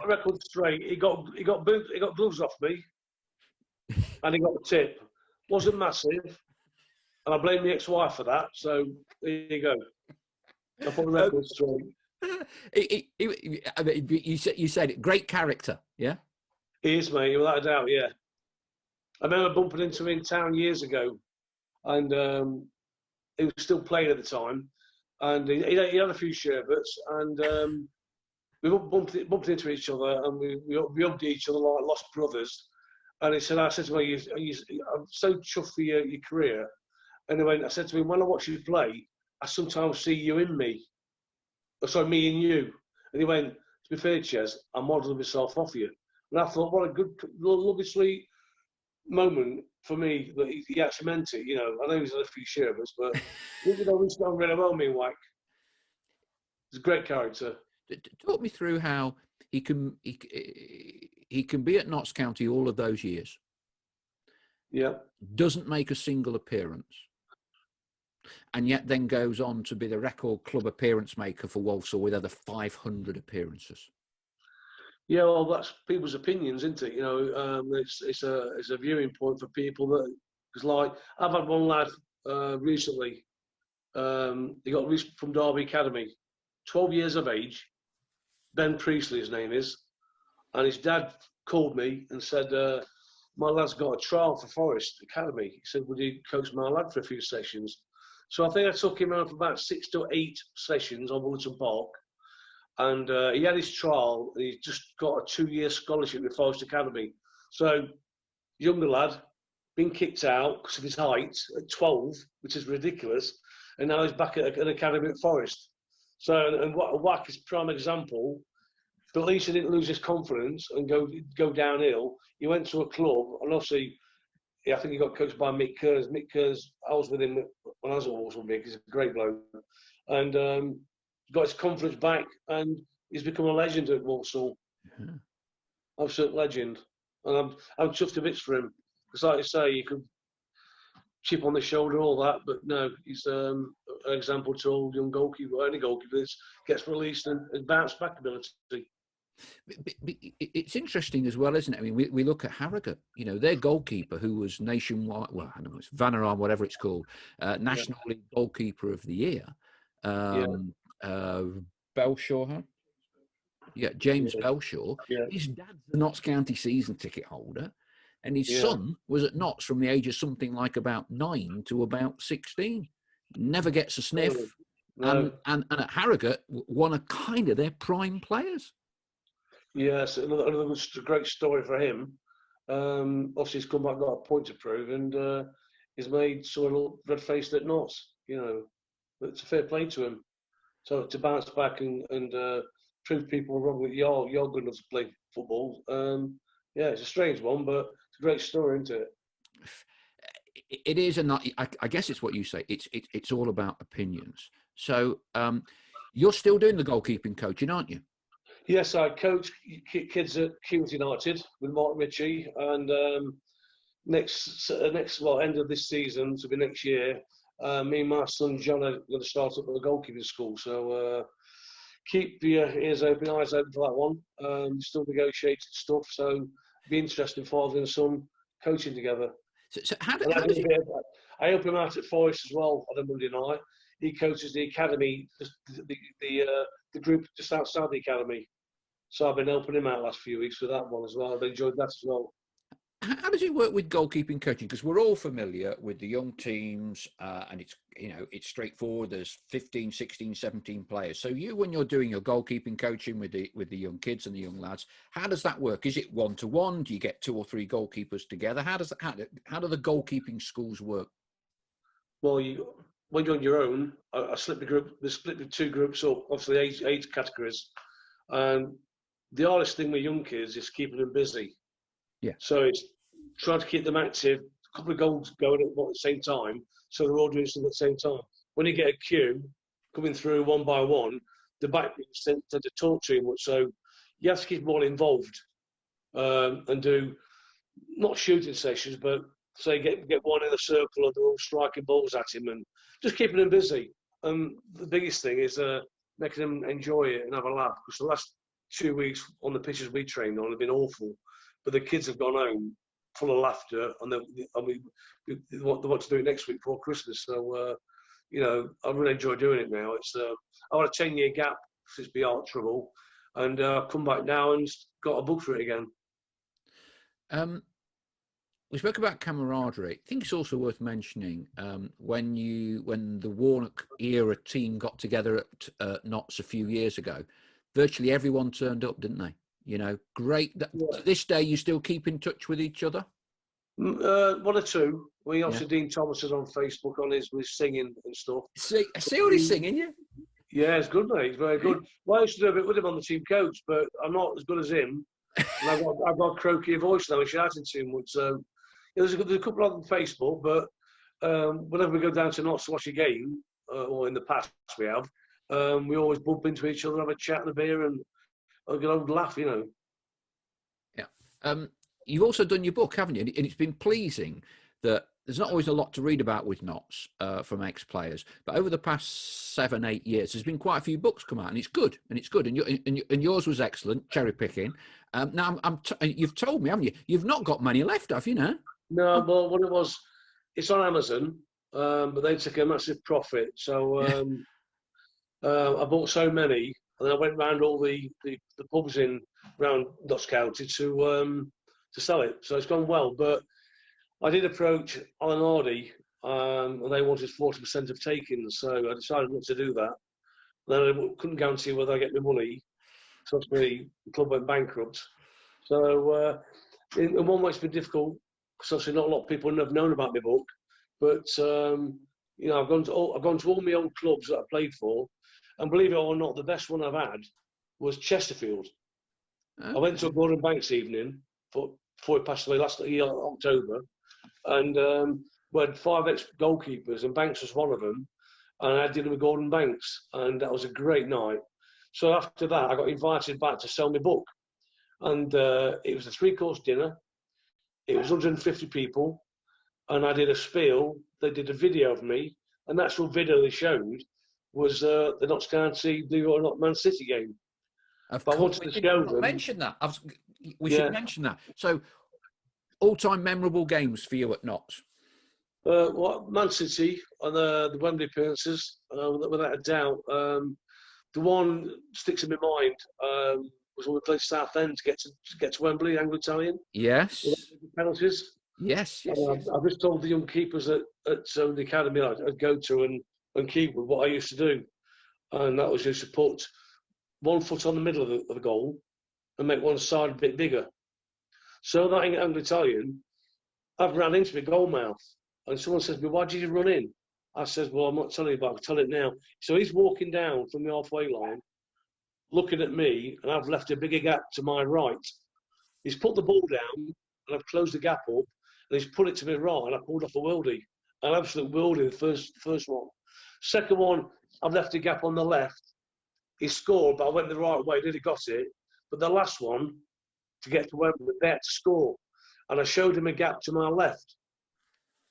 Record straight. He got gloves off me, and he got the tip. Wasn't massive, and I blame the ex-wife for that. So there you go. I put the record straight. I mean, you said it. Great character, yeah. He is, mate, without a doubt. Yeah. I remember bumping into him in town years ago, and he was still playing at the time, and he had a few sherbets, and we bumped into each other, and we hugged each other like lost brothers. And I said to him, I'm so chuffed for your career. And I said to him, when I watch you play, I sometimes see you in me. Oh, sorry, me in you. And he went, to be fair, Ches, I modelled myself off you. And I thought, what a good, lovely, sweet moment for me that he actually meant it. I know he's had a few sherbets, but he's done really well, me and Wack. He's a great character. Talk me through how he can be at Notts County all of those years. Yeah. Doesn't make a single appearance. And yet then goes on to be the record club appearance maker for Walsall with over 500 appearances. Yeah, well, that's people's opinions, isn't it? It's a viewing point for people that, because like I've had one lad recently. He got released from Derby Academy, 12 years of age. Ben Priestley, his name is, and his dad called me and said, "My lad's got a trial for Forest Academy." He said, "Would you coach my lad for a few sessions?" So I think I took him around for about 6 to 8 sessions on Woolton Park. And he had his trial, and he just got a 2-year scholarship with Forest Academy. So, younger lad, been kicked out because of his height at 12, which is ridiculous, and now he's back at an academy at Forest. So, and Wack is a prime example, but at least he didn't lose his confidence and go downhill. He went to a club, and obviously, I think he got coached by Mick Kerrs. Mick Kerrs, I was with him when I was at Walsall. Mick, he's a great bloke. And got his confidence back, and he's become a legend at Walsall. Mm-hmm. Absolute legend. And I'm chuffed to bits for him. Because like I say, you could chip on the shoulder, all that, but no, he's an example to all young goalkeeper, any goalkeeper that gets released and bounce back ability. It's interesting as well, isn't it? I mean, we look at Harrogate, their goalkeeper who was nationwide, well, I don't know, it's Vanarama, whatever it's called, National League Goalkeeper of the Year. Belshaw, huh? Yeah, James Belshaw. Yeah. His dad's the Notts County season ticket holder, and his son was at Notts from the age of something like about 9 to about 16. Never gets a sniff. No. And at Harrogate, one of kind of their prime players. Yes, another great story for him. Obviously, he's come back, got a point to prove, and he's made sort of red-faced at Notts. It's a fair play to him. So to bounce back and prove people wrong that you're good enough to play football, it's a strange one, but it's a great story, isn't it? It is, and I guess it's what you say. It's all about opinions. So you're still doing the goalkeeping coaching, aren't you? Yes, I coach kids at Calverton United with Mark Ritchie, and next end of this season to be next year, me and my son John are going to start up at a goalkeeping school. So keep your ears open, eyes open for that one. Still negotiating stuff, so it'll be interesting father and son coaching together. So how does it... I help him out at Forest as well on a Monday night. He coaches the academy, the group just outside the academy. So I've been helping him out the last few weeks with that one as well. I've enjoyed that as well. How does it work with goalkeeping coaching? Because we're all familiar with the young teams, and it's straightforward. There's 15, 16, 17 players. So when you're doing your goalkeeping coaching with the young kids and the young lads, how does that work? Is it 1-to-1? Do you get 2 or 3 goalkeepers together? How do the goalkeeping schools work? Well, when you're on your own, I split the group. They split the 2 groups up, obviously age categories, and the hardest thing with young kids is keeping them busy. Yeah. So it's trying to keep them active, a couple of goals going at the same time, so they're all doing something at the same time. When you get a queue coming through one by one, the back tend to talk too much. So you have to keep them all involved and do not shooting sessions, but say get one in a circle and they're all striking balls at him and just keeping them busy. And the biggest thing is making them enjoy it and have a laugh. Because the last 2 weeks on the pitches we trained on have been awful, but the kids have gone home full of laughter, and they want to do it next week before Christmas. So, I really enjoy doing it now. It's I had a 10-year gap since the art trouble, and I've come back now and got a book for it again. We spoke about camaraderie. I think it's also worth mentioning when the Warnock era team got together at Notts a few years ago, virtually everyone turned up, didn't they? Great. Yeah. To this day, you still keep in touch with each other? 1 or 2. We obviously Dean Thomas is on Facebook on his singing and stuff. See what he's singing, yeah? Yeah, it's good, mate. It's very good. Well, I used to do a bit with him on the team coach, but I'm not as good as him. And I've got a croaky voice now. I'm shouting too much. So there's a couple on Facebook, but whenever we go down to Notts to watch a game, or in the past we have, we always bump into each other, have a chat and a beer, and a good old laugh, Yeah. You've also done your book, haven't you? And it's been pleasing that there's not always a lot to read about with Notts from ex-players, but over the past 7-8 years, there's been quite a few books come out, and it's good. And yours was excellent, cherry picking. Now you've told me, haven't you? You've not got many left, have you? Now? No, well, what it was, it's on Amazon, but they took a massive profit. So I bought so many, and then I went round all the pubs in round Notts County to sell it. So it's gone well, but I did approach Alan Hardy, and they wanted 40% of takings, so I decided not to do that. Then I couldn't guarantee whether I get my money, so the club went bankrupt. So in one way it's been difficult, because obviously not a lot of people have known about my book, but I've gone to all my old clubs that I played for, and believe it or not, the best one I've had was Chesterfield. Okay. I went to a Gordon Banks evening before he passed away last year, October, and we had 5 ex-goalkeepers, and Banks was one of them, and I had dinner with Gordon Banks, and that was a great night. So after that, I got invited back to sell my book, and it was a 3-course dinner. It was 150 people, and I did a spiel. They did a video of me. An actual video they showed was the Notts County Man City game. Of course, I wanted to show them. Mention that. We should mention that. So, all-time memorable games for you at Notts? Man City on the Wembley appearances, without a doubt. The one sticks in my mind was when we played Southend to get to Wembley, Anglo-Italian. Yes. Penalties. Yes. I just told the young keepers at the academy I'd go to and keep with what I used to do, and that was just to put one foot on the middle of the goal and make one side a bit bigger. So that Anglo-Italian, I've ran into my goal mouth, and someone says to me, "Why did you run in?" I says, "Well, I'm not telling you, but I'll tell it now." So he's walking down from the halfway line, looking at me, and I've left a bigger gap to my right. He's put the ball down, and I've closed the gap up, and he's put it to my right, and I pulled off a worldie. An absolute worldie, the first one. Second one, I've left a gap on the left, he scored, but I went the right way, nearly got it. But the last one, to get to Wembley, they had to score. And I showed him a gap to my left,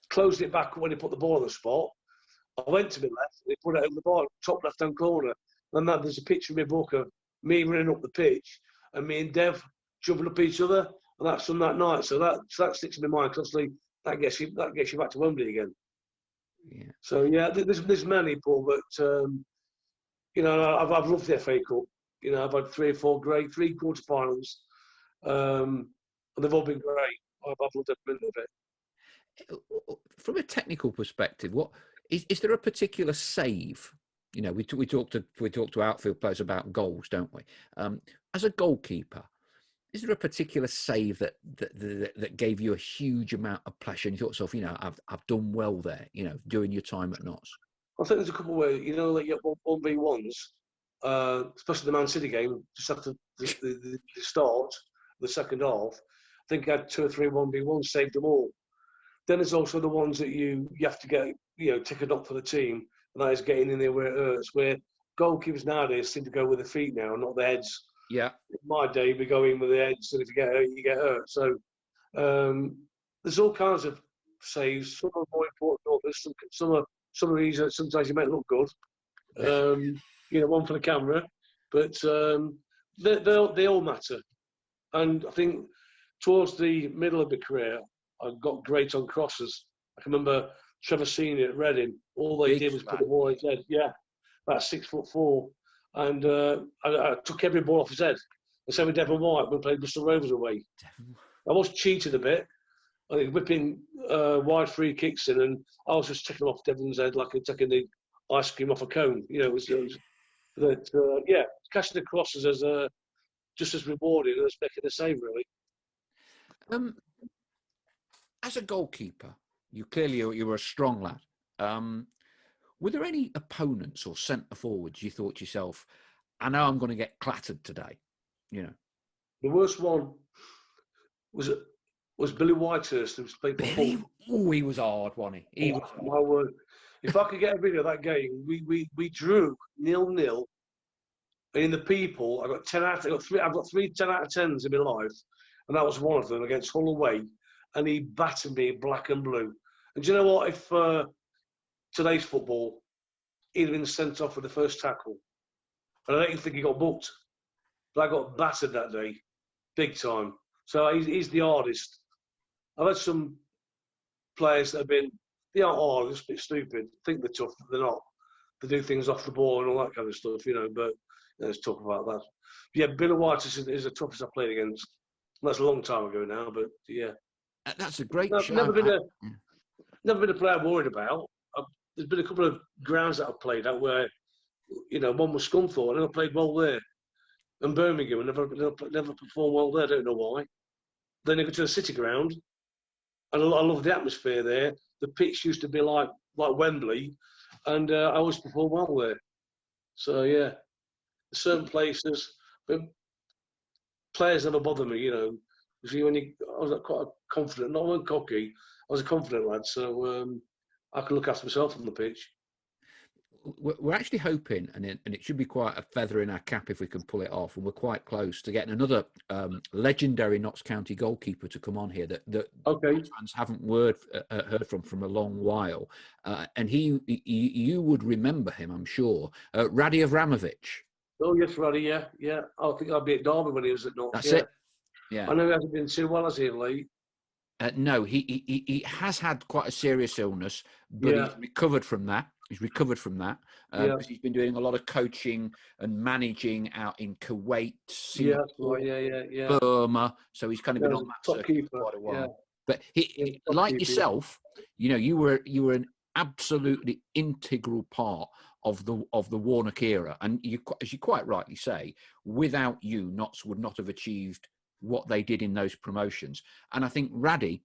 closed it back when he put the ball on the spot. I went to my left, and he put it over the bar, top left-hand corner. And then there's a picture in my book of me running up the pitch and me and Dev jumping up each other. And that's from that night. So that sticks in my mind, because obviously that gets you back to Wembley again. Yeah. So, yeah, there's many, Paul, but, you know, I've loved the FA Cup. You know, I've had 3 or 4 great, 3 quarter-finals. And they've all been great. I've loved every minute of it. From a technical perspective, what is there a particular save? You know, we talk to outfield players about goals, don't we? As a goalkeeper, is there a particular save that gave you a huge amount of pleasure? And you thought to yourself, you know, I've done well there. You know, during your time at Notts. I think there's a couple of ways. You know, like you get 1v1s, especially the Man City game, just after the start, the second half. I think I had 2 or 3 1v1s, saved them all. Then there's also the ones that you have to get, you know, tick a knock for the team, and that is getting in there where it hurts. Where goalkeepers nowadays seem to go with the feet now, not the heads. Yeah. In my day, we go in with the heads, and if you get hurt, you get hurt. So there's all kinds of saves. Some are more important than others. Some are easier. Sometimes you make it look good. You know, one for the camera, but they all matter. And I think towards the middle of my career, I got great on crosses. I can remember Trevor Senior at Reading. All they did was put the ball on his head. Yeah, about 6'4", and I took every ball off his head. The same with Devon White when we played Bristol Rovers away. I was cheated a bit. I think whipping wide free kicks in, and I was just taking off Devon's head like taking the ice cream off a cone. You know, it was that yeah, catching the crosses as just as rewarding as making the save, really. As a goalkeeper, you were a strong lad. Were there any opponents or centre forwards you thought to yourself, I know I'm going to get clattered today? You know, the worst one was Billy Whitehurst, who was playing for Hull. Oh, he was hard, wasn't he? My word! If I could get a video of that game, we drew 0-0. And in the people, I've got 3 10 out of 10s in my life, and that was one of them against Hull away. And he battered me black and blue. And do you know what? If today's football, he'd have been sent off with the first tackle. And I don't even think he got booked. But I got battered that day, big time. So he's the hardest. I've had some players that have been, they aren't hard, just a bit stupid. Think they're tough, but they're not. They do things off the ball and all that kind of stuff, you know. But let's talk about that. Yeah, Billy White is the toughest I played against. That's a long time ago now, but yeah. That's a great show. Never been a player I'm worried about. There's been a couple of grounds that I've played at where, you know, one was Scunthorpe, and I played well there. And Birmingham, and never performed well there. I don't know why. Then I go to the City ground, and I love the atmosphere there. The pitch used to be like Wembley, and I always performed well there. So yeah, certain places, but players never bother me, you know. See, I was quite confident, not cocky. I was a confident lad, so I could look after myself on the pitch. We're actually hoping, and it should be quite a feather in our cap if we can pull it off, and we're quite close to getting another legendary Notts County goalkeeper to come on here that fans haven't heard from a long while, and you would remember him, I'm sure, Radi Avramovic. Oh yes, Radi, yeah. I think I'd be at Derby when he was at Notts. That's it. Yeah, I know he hasn't been too well, has he, of late? No, he has had quite a serious illness, but he's recovered from that. Because he's been doing a lot of coaching and managing out in Kuwait, Singapore, Burma. So he's kind of been on that circuit for quite a while. Yeah. But he like yourself, you know, you were an absolutely integral part of the Warnock era, and as you quite rightly say, without you, Notts would not have achieved what they did in those promotions. And I think Raddy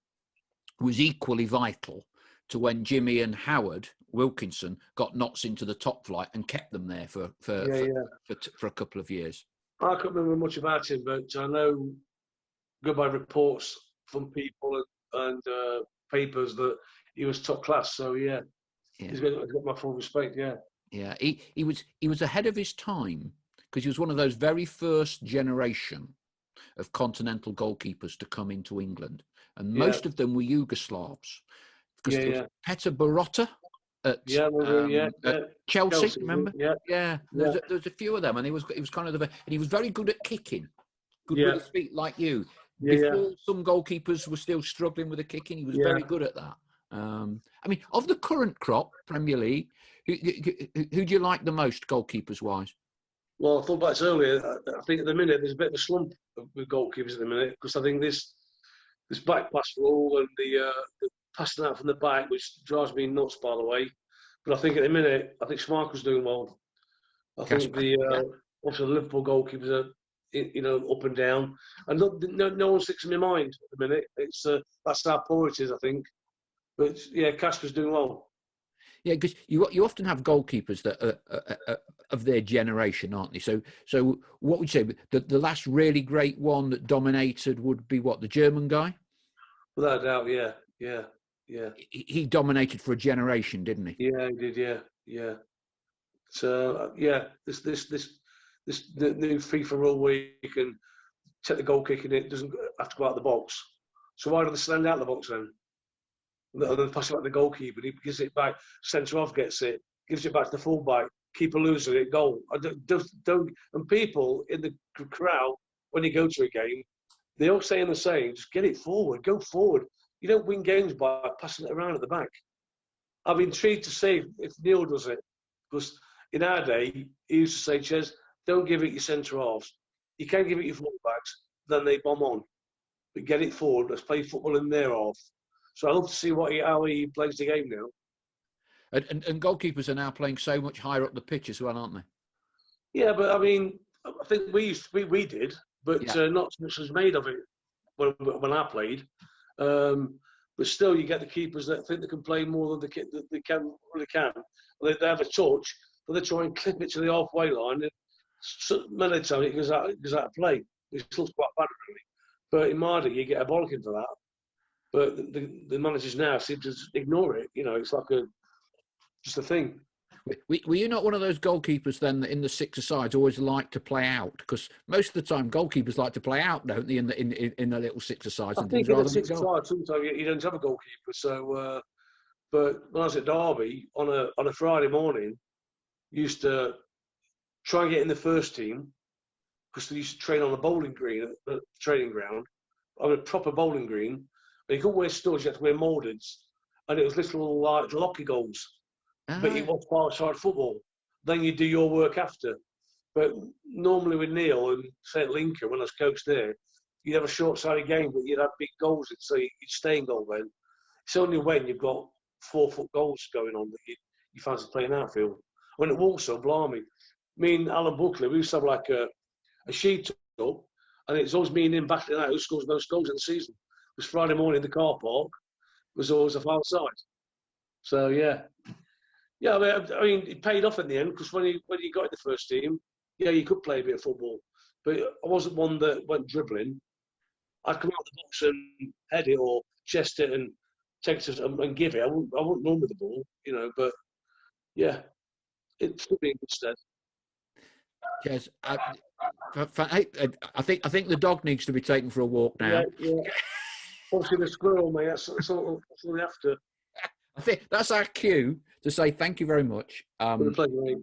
was equally vital to when Jimmy and Howard Wilkinson got Notts into the top flight and kept them there for a couple of years. I can't remember much about him, but I know, go by reports from people and papers, that he was top class. So he's got my full respect. Yeah, he was ahead of his time because he was one of those very first generation of continental goalkeepers to come into England. And most of them were Yugoslavs. Because there was Peter Barotta at Chelsea, remember? Yeah. There was a few of them, and he was kind of and he was very good at kicking, good with his feet like you. Before some goalkeepers were still struggling with the kicking, he was very good at that. I mean, of the current crop, Premier League, who do you like the most, goalkeepers wise? Well, I thought about this earlier. I think at the minute there's a bit of a slump with goalkeepers at the minute, because I think this back pass rule and the passing out from the back, which drives me nuts, by the way. But I think at the minute, I think Schmeichel's doing well. I think also the Liverpool goalkeepers are, up and down, and no one sticks in my mind at the minute. It's that's how poor it is, I think. But Kasper's doing well. Yeah, because you often have goalkeepers that are of their generation, aren't they? So what would you say? The last really great one that dominated would be what, the German guy? Without a doubt, yeah. He dominated for a generation, didn't he? Yeah, he did. Yeah. So this the new FIFA rule where you can take the goal kick and it doesn't have to go out of the box. So why do they stand out of the box then? And then pass it back to the goalkeeper. He gives it back. Centre half gets it. Gives it back to the fullback. Keeper loses it. Goal. Don't. And people in the crowd, when you go to a game, they all saying the same. Just get it forward. Go forward. You don't win games by passing it around at the back. I'm intrigued to see if Neil does it, because in our day he used to say, "Ches, don't give it your centre halves. You can't give it your fullbacks. Then they bomb on. But get it forward. Let's play football in their half." So I love to see how he plays the game now. And goalkeepers are now playing so much higher up the pitch as well, aren't they? Yeah, but I mean, I think we did, but not so much was made of it when I played. But still, you get the keepers that think they can play more than they can. They have a touch, but they try and clip it to the halfway line. And so many times it goes out of play. It's still quite bad, really. But in my day, you get a bollocking for that. But the managers now seem to ignore it. It's like just a thing. Were you not one of those goalkeepers then that in the six-a-sides always like to play out? Because most of the time goalkeepers like to play out, don't they, in the little six-a-sides? I think in the six-a-side sometimes you don't have a goalkeeper. So, but when I was at Derby on a Friday morning, used to try and get in the first team, because they used to train on a bowling green at the training ground, on a proper bowling green. But you couldn't wear studs, you had to wear mouldeds. And it was little like locky goals. But it was five-side football. Then you do your work after. But normally with Neil and say at Lincoln, when I was coached there, you'd have a short-sided game, but you'd have big goals, so you'd stay in goal then. It's only when you've got 4-foot goals going on that you fancy playing outfield. When it also, blimey, me and Alan Buckley, we used to have like a sheet up, and it's always me and him battling out who scores most goals in the season. It was Friday morning in the car park, was always a foul side. So, yeah, I mean, it paid off in the end, because when you got in the first team, you could play a bit of football. But I wasn't one that went dribbling. I'd come out of the box and head it or chest it and take it and give it. I wouldn't run with the ball, but yeah, it should be in good stead. Yes, I think the dog needs to be taken for a walk now. Yeah. Obviously the squirrel, mate. That's all we have to. I think that's our cue to say thank you very much. It was a pleasure, mate.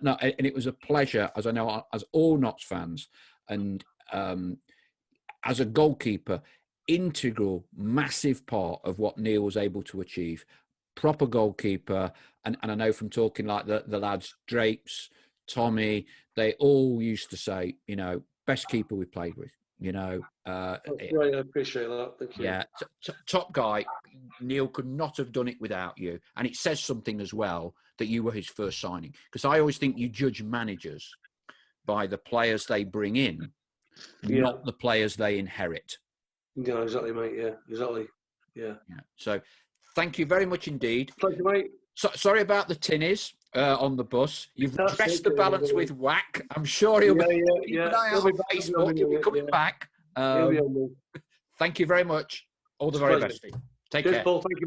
No, and it was a pleasure, as I know, as all Notts fans, and as a goalkeeper, integral, massive part of what Neil was able to achieve. Proper goalkeeper, and I know from talking like the lads, Drapes, Tommy, they all used to say, best keeper we played with. That's great. I appreciate that. Thank you. Yeah, top guy. Neil could not have done it without you, and it says something as well that you were his first signing. Because I always think you judge managers by the players they bring in, not the players they inherit. Yeah, exactly, mate. Yeah, exactly. Yeah. So, thank you very much indeed. Pleasure, mate. Sorry about the tinnies on the bus. You've dressed the balance with whack. I'm sure he'll be keep an eye out on Facebook. He'll be coming back. Thank you very much. All the very best. Take care. Paul. Thank you, mate.